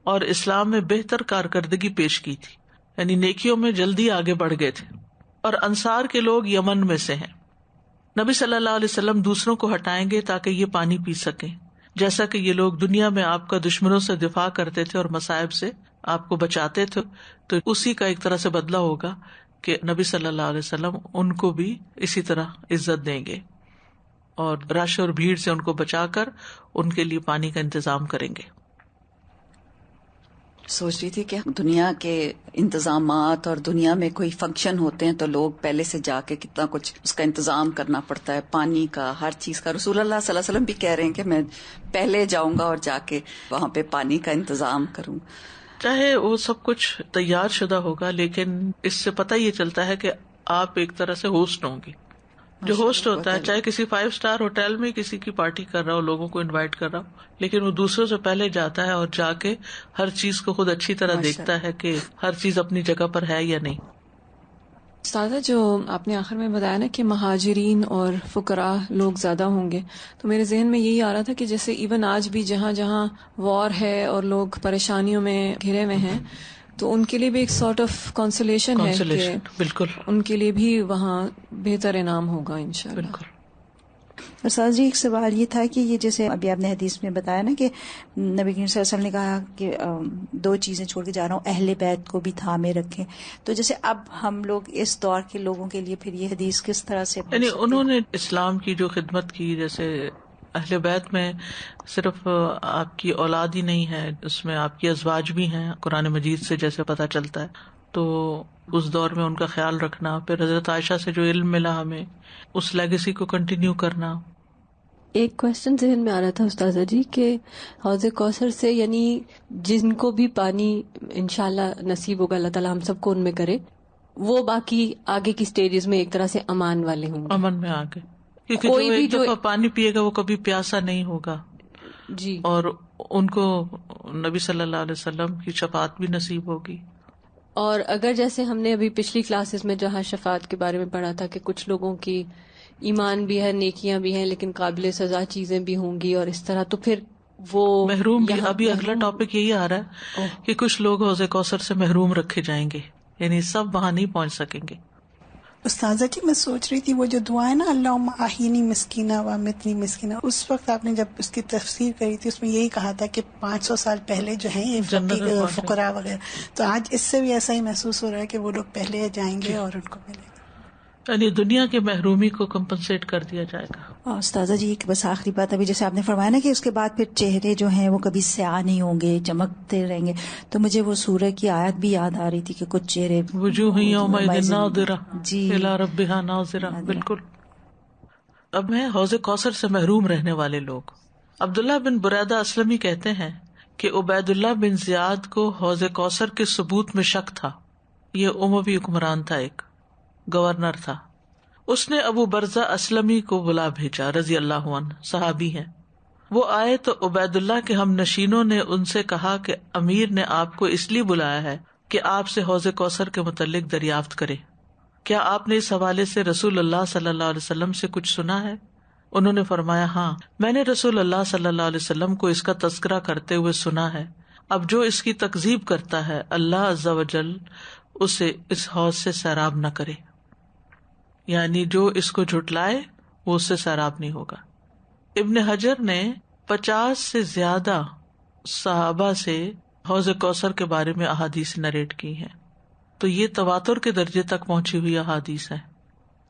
[SPEAKER 1] اور اسلام میں بہتر کارکردگی پیش کی تھی، یعنی نیکیوں میں جلدی آگے بڑھ گئے تھے. اور انصار کے لوگ یمن میں سے ہیں. نبی صلی اللہ علیہ وسلم دوسروں کو ہٹائیں گے تاکہ یہ پانی پی سکیں، جیسا کہ یہ لوگ دنیا میں آپ کا دشمنوں سے دفاع کرتے تھے اور مصائب سے آپ کو بچاتے تھے، تو اسی کا ایک طرح سے بدلہ ہوگا کہ نبی صلی اللہ علیہ وسلم ان کو بھی اسی طرح عزت دیں گے اور رش اور بھیڑ سے ان کو بچا کر ان کے لیے پانی کا انتظام کریں گے.
[SPEAKER 3] سوچ رہی تھی کہ دنیا کے انتظامات اور دنیا میں کوئی فنکشن ہوتے ہیں تو لوگ پہلے سے جا کے کتنا کچھ اس کا انتظام کرنا پڑتا ہے، پانی کا، ہر چیز کا. رسول اللہ صلی اللہ علیہ وسلم بھی کہہ رہے ہیں کہ میں پہلے جاؤں گا اور جا کے وہاں پہ پانی کا انتظام کروں. چاہے
[SPEAKER 1] وہ سب کچھ تیار شدہ ہوگا، لیکن اس سے پتہ یہ چلتا ہے کہ آپ ایک طرح سے ہوسٹ ہوں گی. جو ہوسٹ ہوتا ہے چاہے کسی 5 اسٹار ہوٹل میں کسی کی پارٹی کر رہا ہو، لوگوں کو انوائٹ کر رہا ہو، لیکن وہ دوسروں سے پہلے جاتا ہے اور جا کے ہر چیز کو خود اچھی طرح دیکھتا ہے کہ ہر چیز اپنی جگہ پر ہے یا نہیں.
[SPEAKER 4] استاذہ، جو آپ نے آخر میں بتایا نا کہ مہاجرین اور فقراء لوگ زیادہ ہوں گے، تو میرے ذہن میں یہی آ رہا تھا کہ جیسے ایون آج بھی جہاں جہاں وار ہے اور لوگ پریشانیوں میں گھرے ہوئے ہیں، تو ان کے لیے بھی ایک سارٹ آف کانسولیشن ہے کہ
[SPEAKER 1] بالکل ان
[SPEAKER 4] کے لیے بھی وہاں بہتر انعام ہوگا انشاءاللہ.
[SPEAKER 1] بالکل.
[SPEAKER 5] استاد جی، ایک سوال یہ تھا کہ یہ جیسے ابھی آپ نے حدیث میں بتایا نا کہ نبی کریم صلی اللہ علیہ وسلم نے کہا کہ 2 چیزیں چھوڑ کے جا رہا ہوں، اہل بیت کو بھی تھامے رکھیں، تو جیسے اب ہم لوگ اس دور کے لوگوں کے لیے پھر یہ حدیث کس طرح سے،
[SPEAKER 1] یعنی انہوں نے اسلام کی جو خدمت کی، جیسے اہل بیت میں صرف آپ کی اولاد ہی نہیں ہے، اس میں آپ کی ازواج بھی ہیں، قرآن مجید سے جیسے پتہ چلتا ہے. تو اس دور میں ان کا خیال رکھنا، پھر حضرت عائشہ سے جو علم ملا ہمیں، اس لیگیسی کو کنٹینیو کرنا.
[SPEAKER 6] ایک کوشچن ذہن میں آ رہا تھا استاذہ جی کہ حوض کوثر سے یعنی جن کو بھی پانی انشاءاللہ نصیب ہوگا، اللہ تعالیٰ ہم سب کو ان میں کرے، وہ باقی آگے کی سٹیجز میں ایک طرح سے امان والے ہوں گے،
[SPEAKER 1] امن میں آگے، کیونکہ کوئی بھی جو پانی پیے گا وہ کبھی پیاسا نہیں ہوگا
[SPEAKER 6] جی،
[SPEAKER 1] اور ان کو نبی صلی اللہ علیہ وسلم کی شفاعت بھی نصیب ہوگی.
[SPEAKER 6] اور اگر جیسے ہم نے ابھی پچھلی کلاسز میں جہاں شفاعت کے بارے میں پڑھا تھا کہ کچھ لوگوں کی ایمان بھی ہے، نیکیاں بھی ہیں، لیکن قابل سزا چیزیں بھی ہوں گی اور اس طرح، تو پھر وہ
[SPEAKER 1] محروم بھی. ابھی اگلا ٹاپک یہی آ رہا ہے کہ کچھ لوگ حوض کوثر سے محروم رکھے جائیں گے، یعنی سب وہاں نہیں پہنچ سکیں گے.
[SPEAKER 7] استاذہ جی، میں سوچ رہی تھی وہ جو دعا ہے نا، اللہم احینی مسکینہ و امیتنی مسکینہ، اس وقت آپ نے جب اس کی تفسیر کری تھی اس میں یہی کہا تھا کہ 500 سال پہلے جو ہیں یہ فقراء وغیرہ، تو آج اس سے بھی ایسا ہی محسوس ہو رہا ہے کہ وہ لوگ پہلے جائیں گے اور ان کو ملے گا،
[SPEAKER 1] یعنی دنیا کے محرومی کو کمپنسیٹ کر دیا جائے گا.
[SPEAKER 5] استاذہ جی ایک بس آخری بات، ابھی جیسے آپ نے فرمایا نا کہ اس کے بعد پھر چہرے جو ہیں وہ کبھی سیاہ نہیں ہوں گے، چمکتے رہیں گے، تو مجھے وہ سورہ کی آیت بھی یاد آ رہی تھی کہ کچھ چہرے
[SPEAKER 1] وجوہ یومئذ ناظرہ
[SPEAKER 5] جی
[SPEAKER 1] الی ربہا ناظرہ. بالکل. اب ہے حوض کوثر سے محروم رہنے والے لوگ. عبداللہ بن بریدہ اسلمی کہتے ہیں کہ عبید اللہ بن زیاد کو حوض کوثر کے ثبوت میں شک تھا. یہ اموی حکمران تھا، ایک گورنر تھا. اس نے ابو برزہ اسلمی کو بلا بھیجا، رضی اللہ عنہ، صحابی ہیں. وہ آئے تو عبید اللہ کے ہم نشینوں نے ان سے کہا کہ امیر نے آپ کو اس لیے بلایا ہے کہ آپ سے حوض کوثر کے متعلق دریافت کرے. کیا آپ نے اس حوالے سے رسول اللہ صلی اللہ علیہ وسلم سے کچھ سنا ہے؟ انہوں نے فرمایا، ہاں، میں نے رسول اللہ صلی اللہ علیہ وسلم کو اس کا تذکرہ کرتے ہوئے سنا ہے. اب جو اس کی تکذیب کرتا ہے اللہ عز و جل اسے اس حوض سے سیراب نہ کرے، یعنی جو اس کو جھٹلائے وہ اس سے سیراب نہیں ہوگا. ابن حجر نے 50 سے زیادہ صحابہ سے حوض کوثر کے بارے میں احادیث نریٹ کی ہیں، تو یہ تواتر کے درجے تک پہنچی ہوئی احادیث ہیں.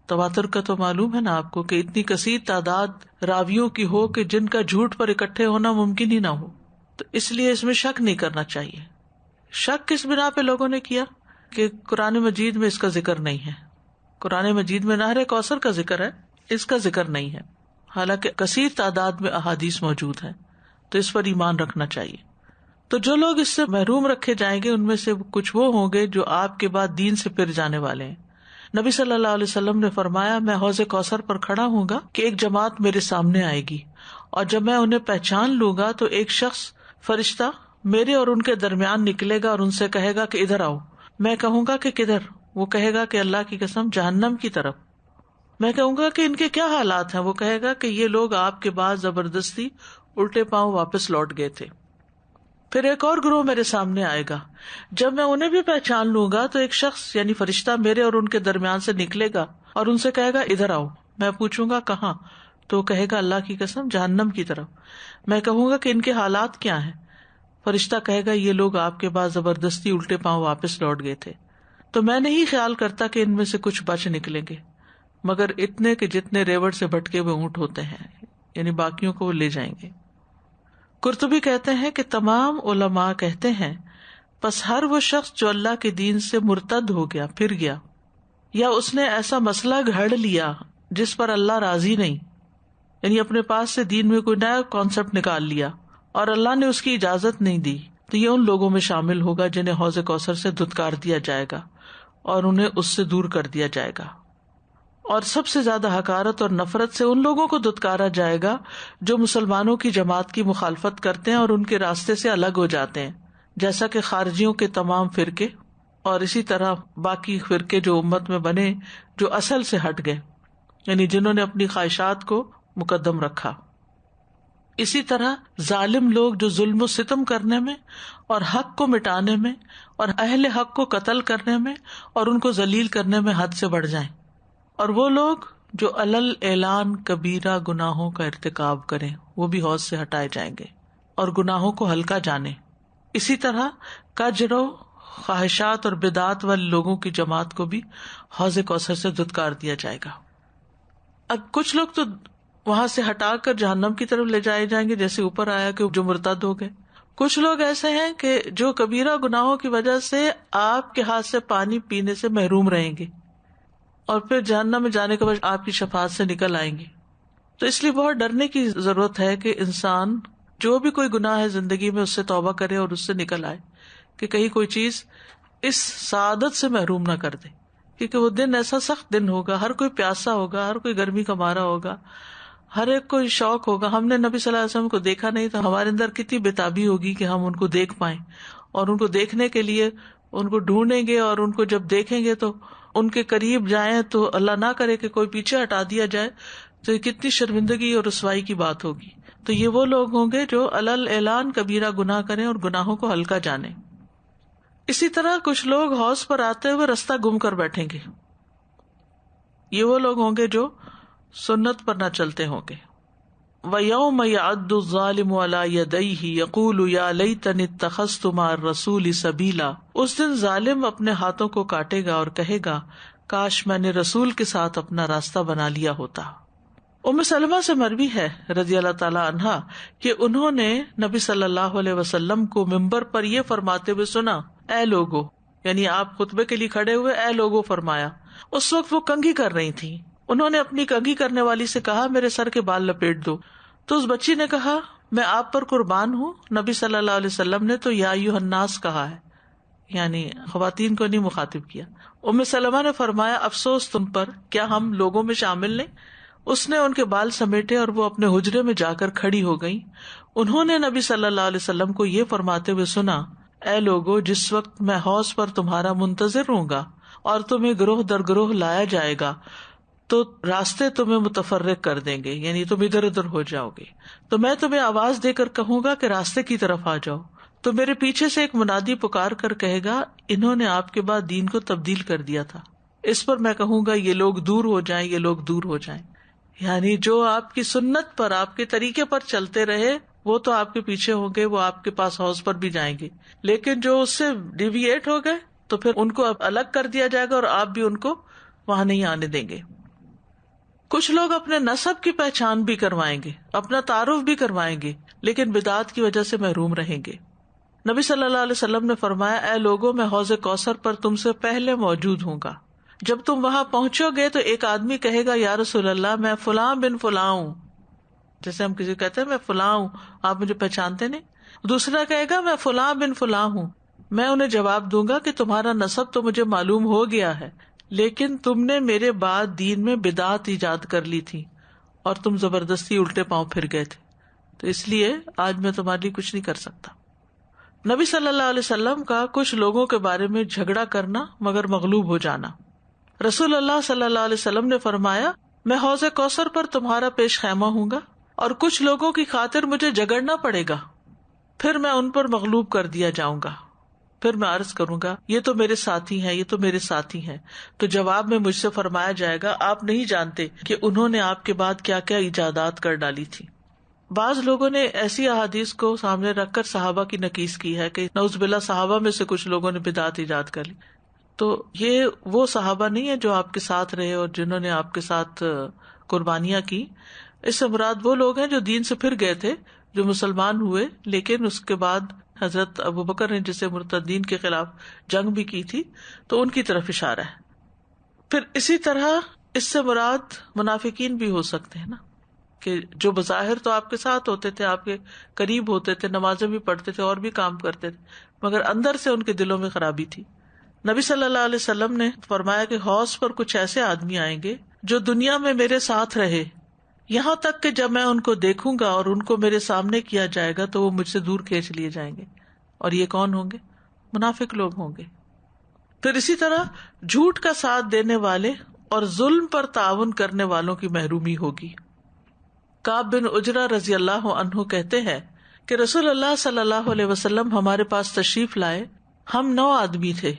[SPEAKER 1] تواتر کا تو معلوم ہے نا آپ کو کہ اتنی کثیر تعداد راویوں کی ہو کہ جن کا جھوٹ پر اکٹھے ہونا ممکن ہی نہ ہو. تو اس لیے اس میں شک نہیں کرنا چاہیے. شک کس بنا پہ لوگوں نے کیا کہ قرآن مجید میں اس کا ذکر نہیں ہے. قرآن مجید میں نہر کوثر کا ذکر ہے, اس کا ذکر نہیں ہے, حالانکہ کثیر تعداد میں احادیث موجود ہیں. تو اس پر ایمان رکھنا چاہیے. تو جو لوگ اس سے محروم رکھے جائیں گے ان میں سے کچھ وہ ہوں گے جو آپ کے بعد دین سے پھر جانے والے ہیں. نبی صلی اللہ علیہ وسلم نے فرمایا, میں حوض کوثر پر کھڑا ہوں گا کہ ایک جماعت میرے سامنے آئے گی, اور جب میں انہیں پہچان لوں گا تو ایک شخص فرشتہ میرے اور ان کے درمیان نکلے گا اور ان سے کہے گا کہ ادھر آؤ. میں کہوں گا کہ کدھر؟ وہ کہے گا کہ اللہ کی قسم جہنم کی طرف. میں کہوں گا کہ ان کے کیا حالات ہیں؟ وہ کہے گا کہ یہ لوگ آپ کے بعد زبردستی الٹے پاؤں واپس لوٹ گئے تھے. پھر ایک اور گروہ میرے سامنے آئے گا, جب میں انہیں بھی پہچان لوں گا تو ایک شخص یعنی فرشتہ میرے اور ان کے درمیان سے نکلے گا اور ان سے کہے گا ادھر آؤ. میں پوچھوں گا کہاں؟ تو کہے گا اللہ کی قسم جہنم کی طرف. میں کہوں گا کہ ان کے حالات کیا ہیں؟ فرشتہ کہے گا یہ لوگ آپ کے بعد زبردستی الٹے پاؤں واپس لوٹ گئے تھے. تو میں نہیں خیال کرتا کہ ان میں سے کچھ بچ نکلیں گے, مگر اتنے کہ جتنے ریوڑ سے بھٹکے ہوئے اونٹ ہوتے ہیں, یعنی باقیوں کو وہ لے جائیں گے. قرطبی کہتے ہیں کہ تمام علماء کہتے ہیں پس ہر وہ شخص جو اللہ کے دین سے مرتد ہو گیا, پھر گیا, یا اس نے ایسا مسئلہ گھڑ لیا جس پر اللہ راضی نہیں, یعنی اپنے پاس سے دین میں کوئی نیا کانسیپٹ نکال لیا اور اللہ نے اس کی اجازت نہیں دی, تو یہ ان لوگوں میں شامل ہوگا جنہیں حوض کوثر سے دھتکار دیا جائے گا اور انہیں اس سے دور کر دیا جائے گا. اور سب سے زیادہ حقارت اور نفرت سے ان لوگوں کو دھتکارا جائے گا جو مسلمانوں کی جماعت کی مخالفت کرتے ہیں اور ان کے راستے سے الگ ہو جاتے ہیں, جیسا کہ خارجیوں کے تمام فرقے, اور اسی طرح باقی فرقے جو امت میں بنے جو اصل سے ہٹ گئے, یعنی جنہوں نے اپنی خواہشات کو مقدم رکھا. اسی طرح ظالم لوگ جو ظلم و ستم کرنے میں اور حق کو مٹانے میں اور اہل حق کو قتل کرنے میں اور ان کو ذلیل کرنے میں حد سے بڑھ جائیں, اور وہ لوگ جو علل اعلان کبیرہ گناہوں کا ارتکاب کریں وہ بھی حوض سے ہٹائے جائیں گے اور گناہوں کو ہلکا جانیں. اسی طرح کجرو خواہشات اور بدعات والے لوگوں کی جماعت کو بھی حوض کوثر سے دھتکار دیا جائے گا. اب کچھ لوگ تو وہاں سے ہٹا کر جہنم کی طرف لے جائے جائیں گے, جیسے اوپر آیا کہ جو مرتد ہو گئے. کچھ لوگ ایسے ہیں کہ جو کبیرہ گناہوں کی وجہ سے آپ کے ہاتھ سے پانی پینے سے محروم رہیں گے اور پھر جہنم میں جانے کے بعد آپ کی شفاعت سے نکل آئیں گے. تو اس لیے بہت ڈرنے کی ضرورت ہے کہ انسان جو بھی کوئی گناہ ہے زندگی میں اس سے توبہ کرے اور اس سے نکل آئے, کہ کہیں کوئی چیز اس سعادت سے محروم نہ کر دے, کیونکہ وہ دن ایسا سخت دن ہوگا, ہر کوئی پیاسا ہوگا, ہر کوئی گرمی کا مارا ہوگا, ہر ایک کو شوق ہوگا. ہم نے نبی صلی اللہ علیہ وسلم کو دیکھا نہیں تو ہمارے اندر کتنی بےتابی ہوگی کہ ہم ان کو دیکھ پائیں, اور ان کو دیکھنے کے لیے ان کو ڈھونڈیں گے, اور ان کو جب دیکھیں گے تو ان کے قریب جائیں تو اللہ نہ کرے کہ کوئی پیچھے ہٹا دیا جائے, تو یہ کتنی شرمندگی اور رسوائی کی بات ہوگی. تو یہ وہ لوگ ہوں گے جو علل اعلان کبیرہ گناہ کریں اور گناہوں کو ہلکا جانیں. اسی طرح کچھ لوگ حوض پر آتے ہوئے رستہ گم کر بیٹھیں گے. یہ وہ لوگ ہوں گے جو سنت پر نہ چلتے ہوں گے. وَيَوْمَ يَعَضُّ الظَّالِمُ عَلَى يَدَيْهِ يَقُولُ يَا لَيْتَنِي اتَّخَذْتُ مَعَ الرَّسُولِ سَبِيلًا. اس دن ظالم اپنے ہاتھوں کو کاٹے گا اور کہے گا کاش میں نے رسول کے ساتھ اپنا راستہ بنا لیا ہوتا. ام سلمہ سے مروی ہے رضی اللہ تعالی عنہا کہ انہوں نے نبی صلی اللہ علیہ وسلم کو ممبر پر یہ فرماتے ہوئے سنا, اے لوگو, یعنی آپ خطبے کے لیے کھڑے ہوئے اے لوگو فرمایا. اس وقت وہ کنگھی کر رہی تھی. انہوں نے اپنی کنگھی کرنے والی سے کہا میرے سر کے بال لپیٹ دو. تو اس بچی نے کہا میں آپ پر قربان ہوں. نبی صلی اللہ علیہ وسلم نے تو یا ایھا الناس کہا ہے, یعنی خواتین کو نہیں مخاطب کیا. ام سلمہ نے فرمایا افسوس تم پر, کیا ہم لوگوں میں شامل نہیں؟ اس نے ان کے بال سمیٹے اور وہ اپنے حجرے میں جا کر کھڑی ہو گئی. انہوں نے نبی صلی اللہ علیہ وسلم کو یہ فرماتے ہوئے سنا, اے لوگو, جس وقت میں حوض پر تمہارا منتظر ہوں گا اور تمہیں گروہ در گروہ لایا جائے گا تو راستے تمہیں متفرق کر دیں گے, یعنی تم ادھر ادھر ہو جاؤ گے. تو میں تمہیں آواز دے کر کہوں گا کہ راستے کی طرف آ جاؤ. تو میرے پیچھے سے ایک منادی پکار کر کہے گا انہوں نے آپ کے بعد دین کو تبدیل کر دیا تھا. اس پر میں کہوں گا یہ لوگ دور ہو جائیں, یہ لوگ دور ہو جائیں. یعنی جو آپ کی سنت پر, آپ کے طریقے پر چلتے رہے وہ تو آپ کے پیچھے ہوں گے, وہ آپ کے پاس حوض پر بھی جائیں گے. لیکن جو اس سے ڈیویٹ ہو گئے تو پھر ان کو الگ کر دیا جائے گا اور آپ بھی ان کو وہاں نہیں آنے دیں گے. کچھ لوگ اپنے نسب کی پہچان بھی کروائیں گے، اپنا تعارف بھی کروائیں گے، لیکن بدعات کی وجہ سے محروم رہیں گے۔ نبی صلی اللہ علیہ وسلم نے فرمایا، اے لوگوں، میں حوض کوثر پر تم سے پہلے موجود ہوں گا۔ جب تم وہاں پہنچو گے تو ایک آدمی کہے گا، یا رسول اللہ، میں فلاں بن فلاں ہوں۔ جیسے ہم کسی کو کہتے ہیں میں فلاں ہوں، آپ مجھے پہچانتے نہیں۔ دوسرا کہے گا، میں فلاں بن فلاں ہوں۔ میں انہیں جواب دوں گا کہ تمہارا نسب تو مجھے معلوم ہو گیا ہے، لیکن تم نے میرے بعد دین میں بدعت ایجاد کر لی تھی اور تم زبردستی الٹے پاؤں پھر گئے تھے، تو اس لیے آج میں تمہارے لیے کچھ نہیں کر سکتا۔ نبی صلی اللہ علیہ وسلم کا کچھ لوگوں کے بارے میں جھگڑا کرنا مگر مغلوب ہو جانا۔ رسول اللہ صلی اللہ علیہ وسلم نے فرمایا، میں حوض کوثر پر تمہارا پیش خیمہ ہوں گا اور کچھ لوگوں کی خاطر مجھے جھگڑنا پڑے گا، پھر میں ان پر مغلوب کر دیا جاؤں گا، پھر میں عرض کروں گا، یہ تو میرے ساتھی ہیں، یہ تو میرے ساتھی ہیں، تو جواب میں مجھ سے فرمایا جائے گا، آپ نہیں جانتے کہ انہوں نے آپ کے بعد کیا کیا ایجادات کر ڈالی تھی۔ بعض لوگوں نے ایسی احادیث کو سامنے رکھ کر صحابہ کی نکیس کی ہے کہ نعوذ باللہ صحابہ میں سے کچھ لوگوں نے بدعت ایجاد کر لی، تو یہ وہ صحابہ نہیں ہے جو آپ کے ساتھ رہے اور جنہوں نے آپ کے ساتھ قربانیاں کی۔ اس سے مراد وہ لوگ ہیں جو دین سے پھر گئے تھے، جو مسلمان ہوئے لیکن اس کے بعد حضرت ابو بکر نے جسے مرتدین کے خلاف جنگ بھی کی تھی، تو ان کی طرف اشارہ ہے۔ پھر اسی طرح اس سے مراد منافقین بھی ہو سکتے ہیں نا، کہ جو بظاہر تو آپ کے ساتھ ہوتے تھے، آپ کے قریب ہوتے تھے، نمازیں بھی پڑھتے تھے اور بھی کام کرتے تھے، مگر اندر سے ان کے دلوں میں خرابی تھی۔ نبی صلی اللہ علیہ وسلم نے فرمایا کہ حوض پر کچھ ایسے آدمی آئیں گے جو دنیا میں میرے ساتھ رہے، یہاں تک کہ جب میں ان کو دیکھوں گا اور ان کو میرے سامنے کیا جائے گا تو وہ مجھ سے دور کھینچ لیے جائیں گے، اور یہ کون ہوں گے؟ منافق لوگ ہوں گے۔ پھر اسی طرح جھوٹ کا ساتھ دینے والے اور ظلم پر تعاون کرنے والوں کی محرومی ہوگی۔ کعب بن عجرہ رضی اللہ عنہ کہتے ہیں کہ رسول اللہ صلی اللہ علیہ وسلم ہمارے پاس تشریف لائے، ہم 9 آدمی تھے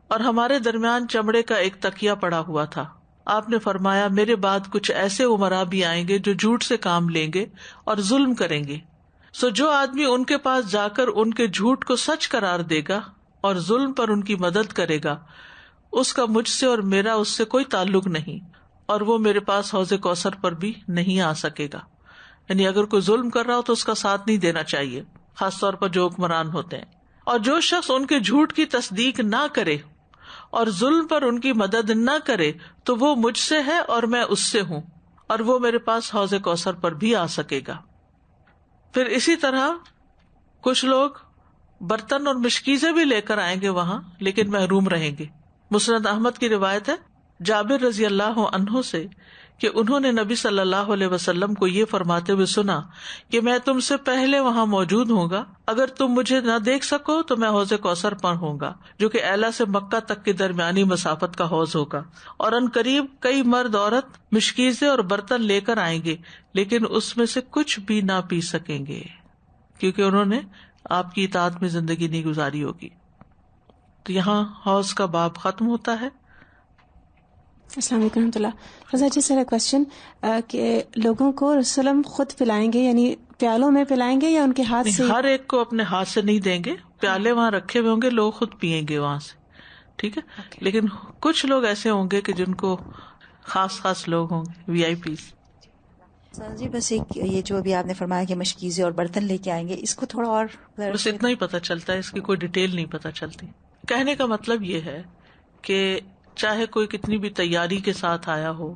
[SPEAKER 1] اور ہمارے درمیان چمڑے کا ایک تکیہ پڑا ہوا تھا۔ آپ نے فرمایا، میرے بعد کچھ ایسے امراء بھی آئیں گے جو جھوٹ سے کام لیں گے اور ظلم کریں گے، سو جو آدمی ان کے پاس جا کر ان کے جھوٹ کو سچ قرار دے گا اور ظلم پر ان کی مدد کرے گا، اس کا مجھ سے اور میرا اس سے کوئی تعلق نہیں، اور وہ میرے پاس حوض کوثر پر بھی نہیں آ سکے گا۔ یعنی اگر کوئی ظلم کر رہا ہو تو اس کا ساتھ نہیں دینا چاہیے، خاص طور پر جو حکمران ہوتے ہیں۔ اور جو شخص ان کے جھوٹ کی تصدیق نہ کرے اور ظلم پر ان کی مدد نہ کرے تو وہ مجھ سے ہے اور میں اس سے ہوں، اور وہ میرے پاس حوض کوثر پر بھی آ سکے گا۔ پھر اسی طرح کچھ لوگ برتن اور مشکیزیں بھی لے کر آئیں گے وہاں، لیکن محروم رہیں گے۔ مسند احمد کی روایت ہے جابر رضی اللہ عنہ سے کہ انہوں نے نبی صلی اللہ علیہ وسلم کو یہ فرماتے ہوئے سنا کہ میں تم سے پہلے وہاں موجود ہوں گا، اگر تم مجھے نہ دیکھ سکو تو میں حوض کوثر پر ہوں گا، جو کہ ایلا سے مکہ تک کی درمیانی مسافت کا حوض ہوگا، اور ان قریب کئی مرد عورت مشکیزیں اور برتن لے کر آئیں گے، لیکن اس میں سے کچھ بھی نہ پی سکیں گے، کیونکہ انہوں نے آپ کی اطاعت میں زندگی نہیں گزاری ہوگی۔ تو یہاں حوض کا باب ختم ہوتا ہے۔
[SPEAKER 8] السلام علیکم رحمۃ اللہ۔ رضا جی سر کوشچن کہ لوگوں کو رسول خود پلائیں گے، یعنی پیالوں میں پلائیں گے یا ان کے ہاتھ سے؟
[SPEAKER 1] ہر ایک کو اپنے ہاتھ سے نہیں دیں گے، پیالے وہاں رکھے ہوئے ہوں گے، لوگ خود پیئیں گے وہاں سے، ٹھیک ہے۔ لیکن کچھ لوگ ایسے ہوں گے کہ جن کو خاص لوگ ہوں گے، وی آئی پیز۔
[SPEAKER 5] جی بس ایک یہ جو ابھی آپ نے فرمایا کہ مشکیزیں اور برتن لے کے آئیں گے، اس کو تھوڑا اور
[SPEAKER 1] بس اتنا ہی پتہ چلتا ہے، اس کی کوئی ڈیٹیل نہیں پتہ چلتی۔ کہنے کا مطلب یہ ہے کہ چاہے کوئی کتنی بھی تیاری کے ساتھ آیا ہو،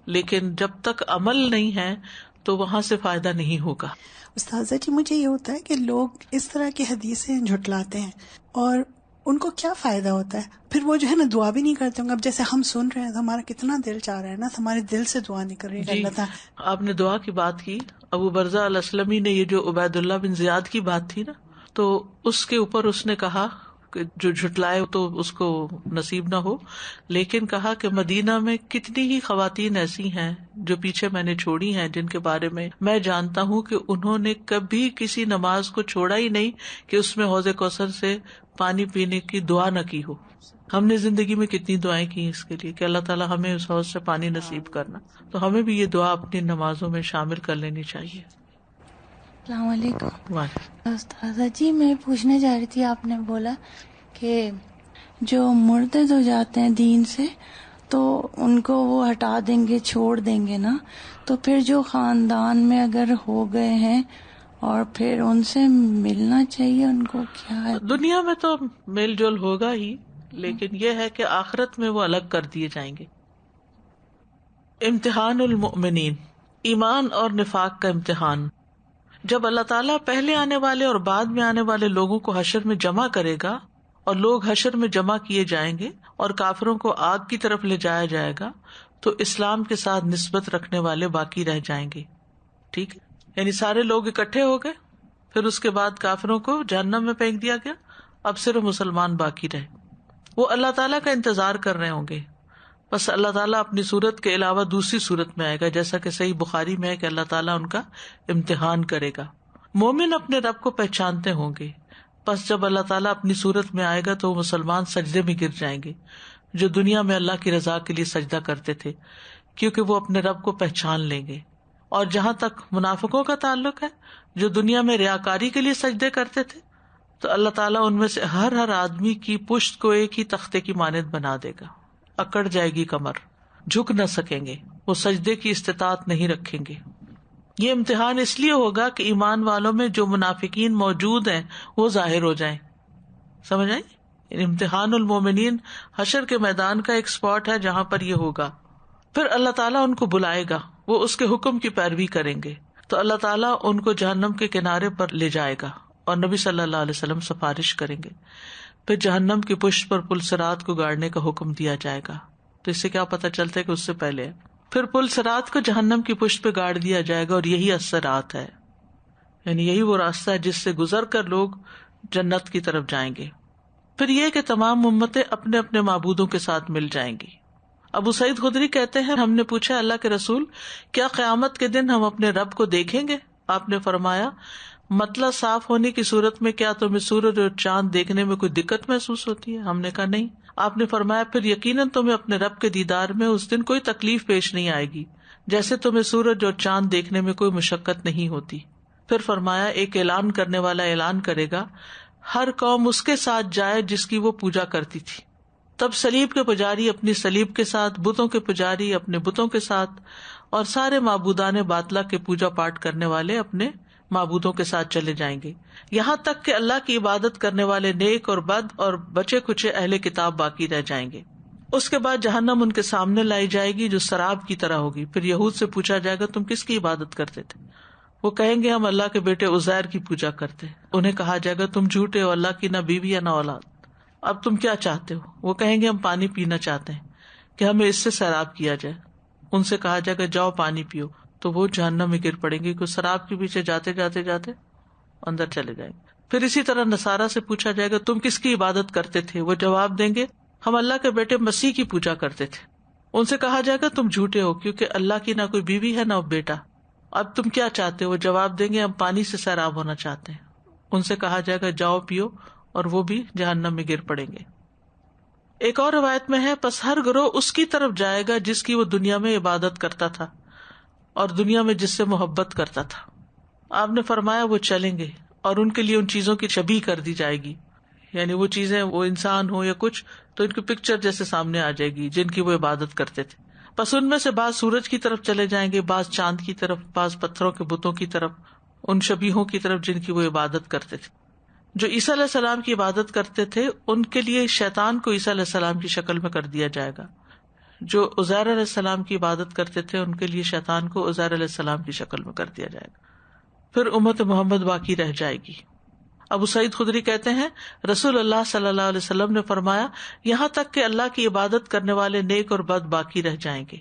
[SPEAKER 1] لیکن جب تک عمل نہیں ہے تو وہاں سے فائدہ نہیں ہوگا۔
[SPEAKER 7] استاذہ جی مجھے یہ ہوتا ہے کہ لوگ اس طرح کی حدیثیں جھٹلاتے ہیں اور ان کو کیا فائدہ ہوتا ہے؟ پھر وہ جو ہے نا دعا بھی نہیں کرتے ہوں گے۔ اب جیسے ہم سن رہے ہیں تو ہمارا کتنا دل چاہ رہا ہے نا، ہمارے دل سے دعا نکل رہی ہے اللہ تعالیٰ۔
[SPEAKER 1] آپ نے دعا کی بات کی، ابو برزہ الاسلمی نے یہ جو عبید اللہ بن زیاد کی بات تھی نا، تو اس کے اوپر اس نے کہا کہ جو جھٹلائے تو اس کو نصیب نہ ہو، لیکن کہا کہ مدینہ میں کتنی ہی خواتین ایسی ہیں جو پیچھے میں نے چھوڑی ہیں، جن کے بارے میں میں جانتا ہوں کہ انہوں نے کبھی کسی نماز کو چھوڑا ہی نہیں کہ اس میں حوض کوثر سے پانی پینے کی دعا نہ کی ہو۔ ہم نے زندگی میں کتنی دعائیں کی اس کے لیے کہ اللہ تعالیٰ ہمیں اس حوض سے پانی نصیب کرنا، تو ہمیں بھی یہ دعا اپنی نمازوں میں شامل کر لینی چاہیے۔
[SPEAKER 9] السلام علیکم استاذہ جی، میں پوچھنا چاہ رہی تھی، آپ نے بولا کہ جو مرتد ہو جاتے ہیں دین سے تو ان کو وہ ہٹا دیں گے, چھوڑ دیں گے نا. تو پھر جو خاندان میں اگر ہو گئے ہیں اور پھر ان سے ملنا چاہیے ان کو, کیا ہے؟
[SPEAKER 1] دنیا میں تو میل جول ہوگا ہی, لیکن یہ ہے کہ آخرت میں وہ الگ کر دیے جائیں گے. امتحان المؤمنین, ایمان اور نفاق کا امتحان. جب اللہ تعالیٰ پہلے آنے والے اور بعد میں آنے والے لوگوں کو حشر میں جمع کرے گا اور لوگ حشر میں جمع کیے جائیں گے اور کافروں کو آگ کی طرف لے جایا جائے گا, تو اسلام کے ساتھ نسبت رکھنے والے باقی رہ جائیں گے. ٹھیک ہے, یعنی سارے لوگ اکٹھے ہو گئے, پھر اس کے بعد کافروں کو جہنم میں پھینک دیا گیا, اب صرف مسلمان باقی رہے. وہ اللہ تعالیٰ کا انتظار کر رہے ہوں گے. بس اللہ تعالیٰ اپنی صورت کے علاوہ دوسری صورت میں آئے گا, جیسا کہ صحیح بخاری میں ہے کہ اللہ تعالیٰ ان کا امتحان کرے گا. مومن اپنے رب کو پہچانتے ہوں گے, بس جب اللہ تعالیٰ اپنی صورت میں آئے گا تو وہ مسلمان سجدے میں گر جائیں گے, جو دنیا میں اللہ کی رضا کے لیے سجدہ کرتے تھے, کیونکہ وہ اپنے رب کو پہچان لیں گے. اور جہاں تک منافقوں کا تعلق ہے, جو دنیا میں ریاکاری کے لیے سجدے کرتے تھے, تو اللہ تعالیٰ ان میں سے ہر آدمی کی پشت کو ایک ہی تختے کی مانند بنا دے گا. اکڑ جائے گی کمر, جھک نہ سکیں گے, وہ سجدے کی استطاعت نہیں رکھیں گے. یہ امتحان اس لیے ہوگا کہ ایمان والوں میں جو منافقین موجود ہیں وہ ظاہر ہو جائیں. سمجھ آئی؟ امتحان المومنین حشر کے میدان کا ایک اسپاٹ ہے جہاں پر یہ ہوگا. پھر اللہ تعالیٰ ان کو بلائے گا, وہ اس کے حکم کی پیروی کریں گے, تو اللہ تعالیٰ ان کو جہنم کے کنارے پر لے جائے گا اور نبی صلی اللہ علیہ وسلم سفارش کریں گے. پھر جہنم کی پشت پر پل صراط کو گاڑنے کا حکم دیا جائے گا. تو اس سے کیا پتہ چلتا ہے کہ اس سے پہلے ہے. پھر پل صراط کو جہنم کی پشت پہ گاڑ دیا جائے گا, اور یہی الصراط ہے, یعنی یہی وہ راستہ ہے جس سے گزر کر لوگ جنت کی طرف جائیں گے. پھر یہ کہ تمام امتیں اپنے اپنے معبودوں کے ساتھ مل جائیں گی. ابو سعید خدری کہتے ہیں, ہم نے پوچھا اللہ کے رسول, کیا قیامت کے دن ہم اپنے رب کو دیکھیں گے؟ آپ نے فرمایا, مطلع صاف ہونے کی صورت میں کیا تمہیں سورج اور چاند دیکھنے میں کوئی دقت محسوس ہوتی ہے؟ ہم نے کہا نہیں. آپ نے فرمایا, پھر یقیناً تمہیں اپنے رب کے دیدار میں اس دن کوئی تکلیف پیش نہیں آئے گی, جیسے تمہیں سورج اور چاند دیکھنے میں کوئی مشقت نہیں ہوتی. پھر فرمایا, ایک اعلان کرنے والا اعلان کرے گا, ہر قوم اس کے ساتھ جائے جس کی وہ پوجا کرتی تھی. تب صلیب کے پجاری اپنی صلیب کے ساتھ, بتوں کے پجاری اپنے بتوں کے ساتھ, اور سارے معبودان باطلہ کے پوجا پاٹ کرنے والے اپنے معبودوں کے ساتھ چلے جائیں گے, یہاں تک کہ اللہ کی عبادت کرنے والے نیک اور بد اور بچے کچے اہل کتاب باقی رہ جائیں گے. اس کے بعد جہنم ان کے سامنے لائی جائے گی جو سراب کی طرح ہوگی. پھر یہود سے پوچھا جائے گا, تم کس کی عبادت کرتے تھے؟ وہ کہیں گے, ہم اللہ کے بیٹے عزیر کی پوجا کرتے. انہیں کہا جائے گا, تم جھوٹے ہو, اللہ کی نہ بیوی ہے نہ اولاد, اب تم کیا چاہتے ہو؟ وہ کہیں گے, ہم پانی پینا چاہتے ہیں کہ ہمیں اس سے سیراب کیا جائے. ان سے کہا جائے گا, جاؤ پانی پیو, تو وہ جہنم میں گر پڑیں گے, کیونکہ سراب کے پیچھے جاتے جاتے جاتے اندر چلے جائیں گے. پھر اسی طرح نصارہ سے پوچھا جائے گا, تم کس کی عبادت کرتے تھے؟ وہ جواب دیں گے, ہم اللہ کے بیٹے مسیح کی پوجا کرتے تھے. ان سے کہا جائے گا, تم جھوٹے ہو, کیونکہ اللہ کی نہ کوئی بیوی ہے نہ بیٹا, اب تم کیا چاہتے ہو؟ وہ جواب دیں گے, ہم پانی سے سیراب ہونا چاہتے ہیں. ان سے کہا جائے گا, جاؤ پیو, اور وہ بھی جہنم میں گر پڑیں گے. ایک اور روایت میں ہے, پس ہر گروہ اس کی طرف جائے گا جس کی وہ دنیا میں عبادت کرتا تھا اور دنیا میں جس سے محبت کرتا تھا. آپ نے فرمایا, وہ چلیں گے اور ان کے لیے ان چیزوں کی شبیہ کر دی جائے گی, یعنی وہ چیزیں, وہ انسان ہو یا کچھ, تو ان کی پکچر جیسے سامنے آ جائے گی جن کی وہ عبادت کرتے تھے. پس ان میں سے بعض سورج کی طرف چلے جائیں گے, بعض چاند کی طرف, بعض پتھروں کے بتوں کی طرف, ان شبیہوں کی طرف جن کی وہ عبادت کرتے تھے. جو عیسیٰ علیہ السلام کی عبادت کرتے تھے ان کے لیے شیطان کو عیسیٰ علیہ السلام کی شکل میں کر دیا جائے گا. جو عزیر علیہ السلام کی عبادت کرتے تھے ان کے لیے شیطان کو عزیر علیہ السلام کی شکل میں کر دیا جائے گا. پھر امت محمد باقی رہ جائے گی. ابو سعید خدری کہتے ہیں, رسول اللہ صلی اللہ علیہ وسلم نے فرمایا, یہاں تک کہ اللہ کی عبادت کرنے والے نیک اور بد باقی رہ جائیں گے.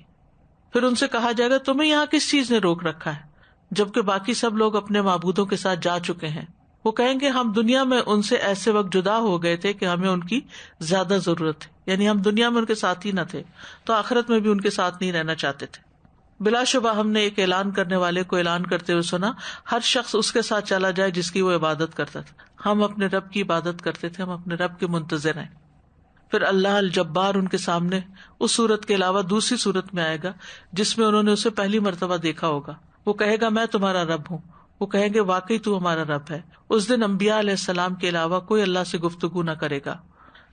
[SPEAKER 1] پھر ان سے کہا جائے گا, تمہیں یہاں کس چیز نے روک رکھا ہے جبکہ باقی سب لوگ اپنے معبودوں کے ساتھ جا چکے ہیں؟ وہ کہیں گے, ہم دنیا میں ان سے ایسے وقت جدا ہو گئے تھے کہ ہمیں ان کی زیادہ ضرورت ہے, یعنی ہم دنیا میں ان کے ساتھ ہی نہ تھے تو آخرت میں بھی ان کے ساتھ نہیں رہنا چاہتے تھے. بلا شبہ ہم نے ایک اعلان کرنے والے کو اعلان کرتے ہوئے سنا, ہر شخص اس کے ساتھ چلا جائے جس کی وہ عبادت کرتا تھا. ہم اپنے رب کی عبادت کرتے تھے, ہم اپنے رب کے منتظر ہیں. پھر اللہ الجبار ان کے سامنے اس صورت کے علاوہ دوسری صورت میں آئے گا جس میں انہوں نے اسے پہلی مرتبہ دیکھا ہوگا. وہ کہے گا, میں تمہارا رب ہوں. وہ کہیں گے, واقعی تو ہمارا رب ہے. اس دن انبیاء علیہ السلام کے علاوہ کوئی اللہ سے گفتگو نہ کرے گا.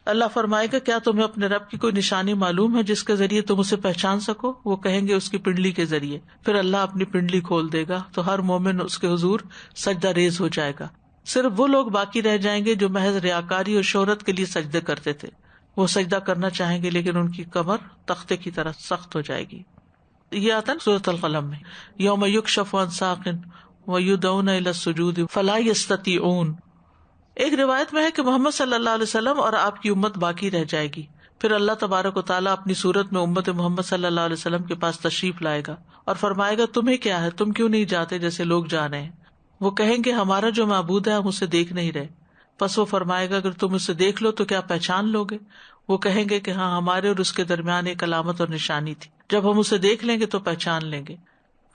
[SPEAKER 1] اللہ فرمائے گا کیا تمہیں اپنے رب کی کوئی نشانی معلوم ہے جس کے ذریعے تم اسے پہچان سکو؟ وہ کہیں گے اس کی پنڈلی کے ذریعے. پھر اللہ اپنی پنڈلی کھول دے گا تو ہر مومن اس کے حضور سجدہ ریز ہو جائے گا. صرف وہ لوگ باقی رہ جائیں گے جو محض ریاکاری اور شہرت کے لیے سجدے کرتے تھے. وہ سجدہ کرنا چاہیں گے لیکن ان کی کمر تختے کی طرح سخت ہو جائے گی. یہ آتا ہے سورۃ القلم میں، یوم یکشف عن ساق ویدعون الی السجود فلا یستطیعون. ایک روایت میں ہے کہ محمد صلی اللہ علیہ وسلم اور آپ کی امت باقی رہ جائے گی. پھر اللہ تبارک و تعالیٰ اپنی صورت میں امت محمد صلی اللہ علیہ وسلم کے پاس تشریف لائے گا اور فرمائے گا تمہیں کیا ہے، تم کیوں نہیں جاتے جیسے لوگ جا رہے ہیں؟ وہ کہیں گے ہمارا جو معبود ہے ہم اسے دیکھ نہیں رہے. پس وہ فرمائے گا اگر تم اسے دیکھ لو تو کیا پہچان لو گے؟ وہ کہیں گے کہ ہاں، ہمارے اور اس کے درمیان ایک علامت اور نشانی تھی، جب ہم اسے دیکھ لیں گے تو پہچان لیں گے.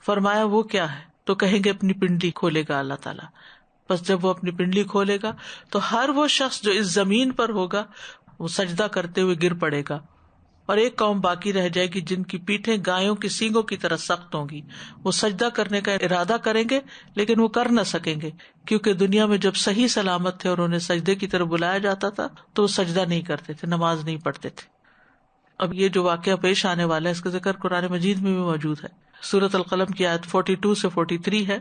[SPEAKER 1] فرمایا وہ کیا ہے؟ تو کہیں گے اپنی پنڈلی کھولے گا اللہ تعالیٰ. بس جب وہ اپنی پنڈلی کھولے گا تو ہر وہ شخص جو اس زمین پر ہوگا وہ سجدہ کرتے ہوئے گر پڑے گا، اور ایک قوم باقی رہ جائے گی جن کی پیٹھیں گایوں کی سینگوں کی طرح سخت ہوں گی. وہ سجدہ کرنے کا ارادہ کریں گے لیکن وہ کر نہ سکیں گے، کیونکہ دنیا میں جب صحیح سلامت تھے اور انہیں سجدے کی طرف بلایا جاتا تھا تو وہ سجدہ نہیں کرتے تھے، نماز نہیں پڑھتے تھے. اب یہ جو واقعہ پیش آنے والا ہے اس کا ذکر قرآن مجید میں بھی موجود ہے. سورۃ القلم کی آیت 42 سے 43 ہے،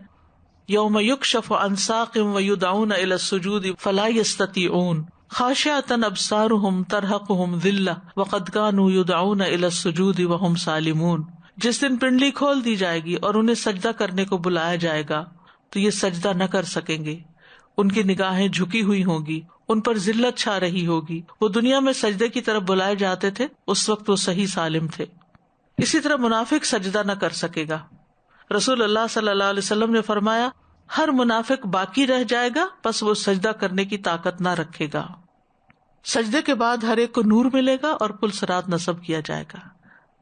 [SPEAKER 1] یوم یکشف عن ساق ویدعون الی السجود فلا یستطیعون خاشعۃ ابصارهم ترہقهم ذلہ وقد كانوا يدعون الی السجود وهم سالمون. جس دن پنڈلی کھول دی جائے گی اور انہیں سجدہ کرنے کو بلایا جائے گا تو یہ سجدہ نہ کر سکیں گے، ان کی نگاہیں جھکی ہوئی ہوں گی، ان پر ذلت چھا رہی ہوگی. وہ دنیا میں سجدے کی طرف بلائے جاتے تھے، اس وقت وہ صحیح سالم تھے. اسی طرح منافق سجدہ نہ کر سکے گا. رسول اللہ صلی اللہ علیہ وسلم نے فرمایا ہر منافق باقی رہ جائے گا پس وہ سجدہ کرنے کی طاقت نہ رکھے گا. سجدے کے بعد ہر ایک کو نور ملے گا اور پل صراط نصب کیا جائے گا.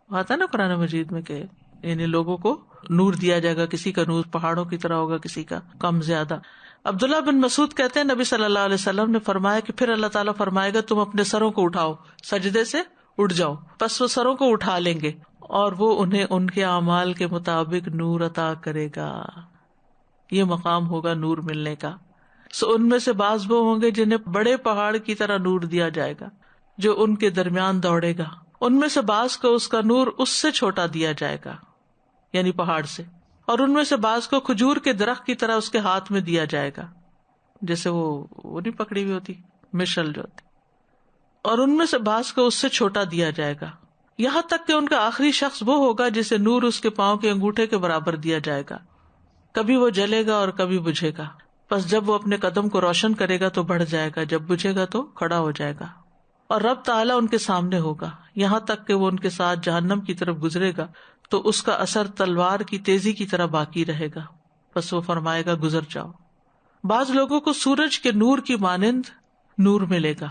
[SPEAKER 1] آتا ہے نا قرآن مجید میں کہ یعنی لوگوں کو نور دیا جائے گا، کسی کا نور پہاڑوں کی طرح ہوگا، کسی کا کم زیادہ. عبداللہ بن مسعود کہتے ہیں نبی صلی اللہ علیہ وسلم نے فرمایا کہ پھر اللہ تعالیٰ فرمائے گا تم اپنے سروں کو اٹھاؤ، سجدے سے اٹھ جاؤ. پس وہ سروں کو اٹھا لیں گے اور وہ انہیں ان کے اعمال کے مطابق نور عطا کرے گا. یہ مقام ہوگا نور ملنے کا. ان میں سے بعض وہ ہوں گے جنہیں بڑے پہاڑ کی طرح نور دیا جائے گا جو ان کے درمیان دوڑے گا. ان میں سے بعض کو اس کا نور اس سے چھوٹا دیا جائے گا یعنی پہاڑ سے، اور ان میں سے بعض کو کھجور کے درخت کی طرح اس کے ہاتھ میں دیا جائے گا، جیسے وہ نہیں پکڑی ہوئی ہوتی مشل جو ہوتی، اور ان میں سے بعض کو اس سے چھوٹا دیا جائے گا، یہاں تک کہ ان کا آخری شخص وہ ہوگا جسے نور اس کے پاؤں کے انگوٹھے کے برابر دیا جائے گا. کبھی وہ جلے گا اور کبھی بجھے گا. پس جب وہ اپنے قدم کو روشن کرے گا تو بڑھ جائے گا، جب بجھے گا تو کھڑا ہو جائے گا. اور رب تعالیٰ ان کے سامنے ہوگا یہاں تک کہ وہ ان کے ساتھ جہنم کی طرف گزرے گا تو اس کا اثر تلوار کی تیزی کی طرح باقی رہے گا. پس وہ فرمائے گا گزر جاؤ. بعض لوگوں کو سورج کے نور کی مانند نور ملے گا.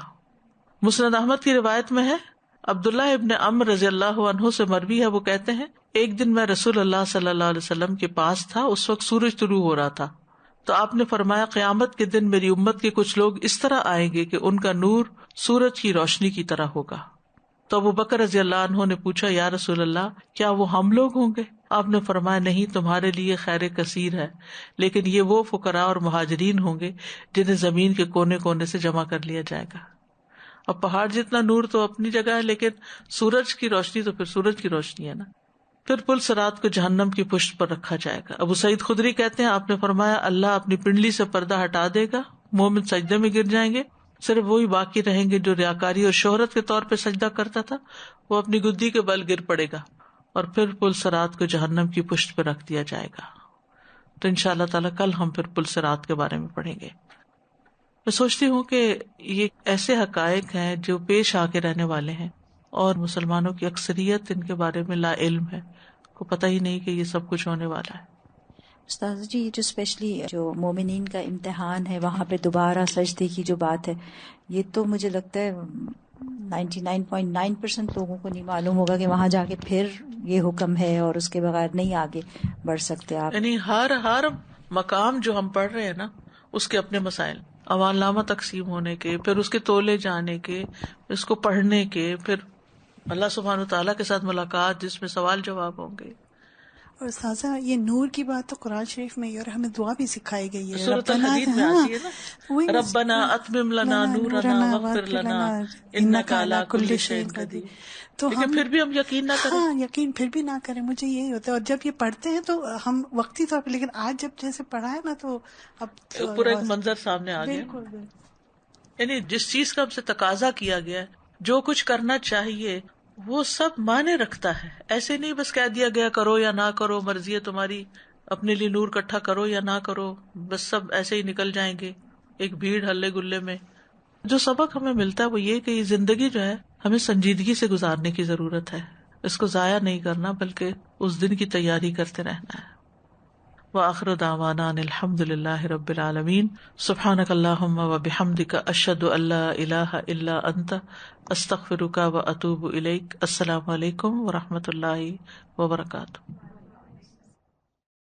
[SPEAKER 1] مسند احمد کی روایت میں ہے، عبداللہ ابن عمرو رضی اللہ عنہ سے مروی ہے، وہ کہتے ہیں ایک دن میں رسول اللہ صلی اللہ علیہ وسلم کے پاس تھا، اس وقت سورج طلوع ہو رہا تھا، تو آپ نے فرمایا قیامت کے دن میری امت کے کچھ لوگ اس طرح آئیں گے کہ ان کا نور سورج کی روشنی کی طرح ہوگا. تو ابو بکر رضی اللہ عنہ نے پوچھا یا رسول اللہ کیا وہ ہم لوگ ہوں گے؟ آپ نے فرمایا نہیں، تمہارے لیے خیر کثیر ہے، لیکن یہ وہ فقراء اور مہاجرین ہوں گے جنہیں زمین کے کونے کونے سے جمع کر لیا جائے گا. اب پہاڑ جتنا نور تو اپنی جگہ ہے، لیکن سورج کی روشنی تو پھر سورج کی روشنی ہے نا. پھر پل صراط کو جہنم کی پشت پر رکھا جائے گا. ابو سعید خدری کہتے ہیں آپ نے فرمایا اللہ اپنی پنڈلی سے پردہ ہٹا دے گا، مومن سجدے میں گر جائیں گے، صرف وہی باقی رہیں گے جو ریاکاری اور شہرت کے طور پہ سجدہ کرتا تھا، وہ اپنی گدی کے بل گر پڑے گا اور پھر پل صراط کو جہنم کی پشت پہ رکھ دیا جائے گا. تو انشاءاللہ تعالیٰ کل ہم پھر پل صراط کے بارے میں پڑھیں گے. میں سوچتی ہوں کہ یہ ایسے حقائق ہیں جو پیش آ کے رہنے والے ہیں اور مسلمانوں کی اکثریت ان کے بارے میں لا علم ہے، کو پتہ ہی نہیں کہ یہ سب کچھ ہونے والا ہے.
[SPEAKER 5] استاذ جی جو اسپیشلی جو مومنین کا امتحان ہے وہاں پہ دوبارہ سجدے کی جو بات ہے، یہ تو مجھے لگتا ہے 99.9% لوگوں کو نہیں معلوم ہوگا کہ وہاں جا کے پھر یہ حکم ہے اور اس کے بغیر نہیں آگے بڑھ سکتے آپ.
[SPEAKER 1] یعنی ہر مقام جو ہم پڑھ رہے ہیں نا اس کے اپنے مسائل، اعمال نامہ تقسیم ہونے کے، پھر اس کے تولے جانے کے، اس کو پڑھنے کے، پھر اللہ سبحانہ و تعالیٰ کے ساتھ ملاقات جس میں سوال جواب ہوں گے.
[SPEAKER 7] اور سازا یہ نور کی بات تو قرآن شریف میں اور ہمیں دعا بھی سکھائی گئی ہے.
[SPEAKER 1] سورۃ الحدید میں آتی ہے نا، ربنا اتمم لنا نورنا واغفر لنا انک علی کل شیء قدیر.
[SPEAKER 7] تو
[SPEAKER 1] لیکن پھر بھی ہم یقین نہ کریں.
[SPEAKER 7] ہاں یقین پھر بھی نہ کریں. مجھے یہی ہوتا ہے. اور جب یہ پڑھتے ہیں تو ہم وقتی طور پہ، لیکن آج جب جیسے پڑھا ہے نا تو اب
[SPEAKER 1] پورا ایک منظر سامنے آ گیا.
[SPEAKER 7] بالکل.
[SPEAKER 1] یعنی جس چیز کا ہم سے تقاضا کیا گیا ہے، جو کچھ کرنا چاہیے، وہ سب معنی رکھتا ہے. ایسے نہیں بس کہہ دیا گیا کرو یا نہ کرو، مرضی ہے تمہاری، اپنے لیے نور اکٹھا کرو یا نہ کرو، بس سب ایسے ہی نکل جائیں گے ایک بھیڑ ہلے گلے میں. جو سبق ہمیں ملتا ہے وہ یہ کہ یہ زندگی جو ہے ہمیں سنجیدگی سے گزارنے کی ضرورت ہے. اس کو ضائع نہیں کرنا بلکہ اس دن کی تیاری کرتے رہنا ہے. وآخر دعوانا ان الحمد للہ رب العالمین. سبحانک اللہم وبحمدک اشہد ان لا الہ الا انت استغفرک واتوب الیک. السلام علیکم ورحمۃ اللہ وبرکاتہ.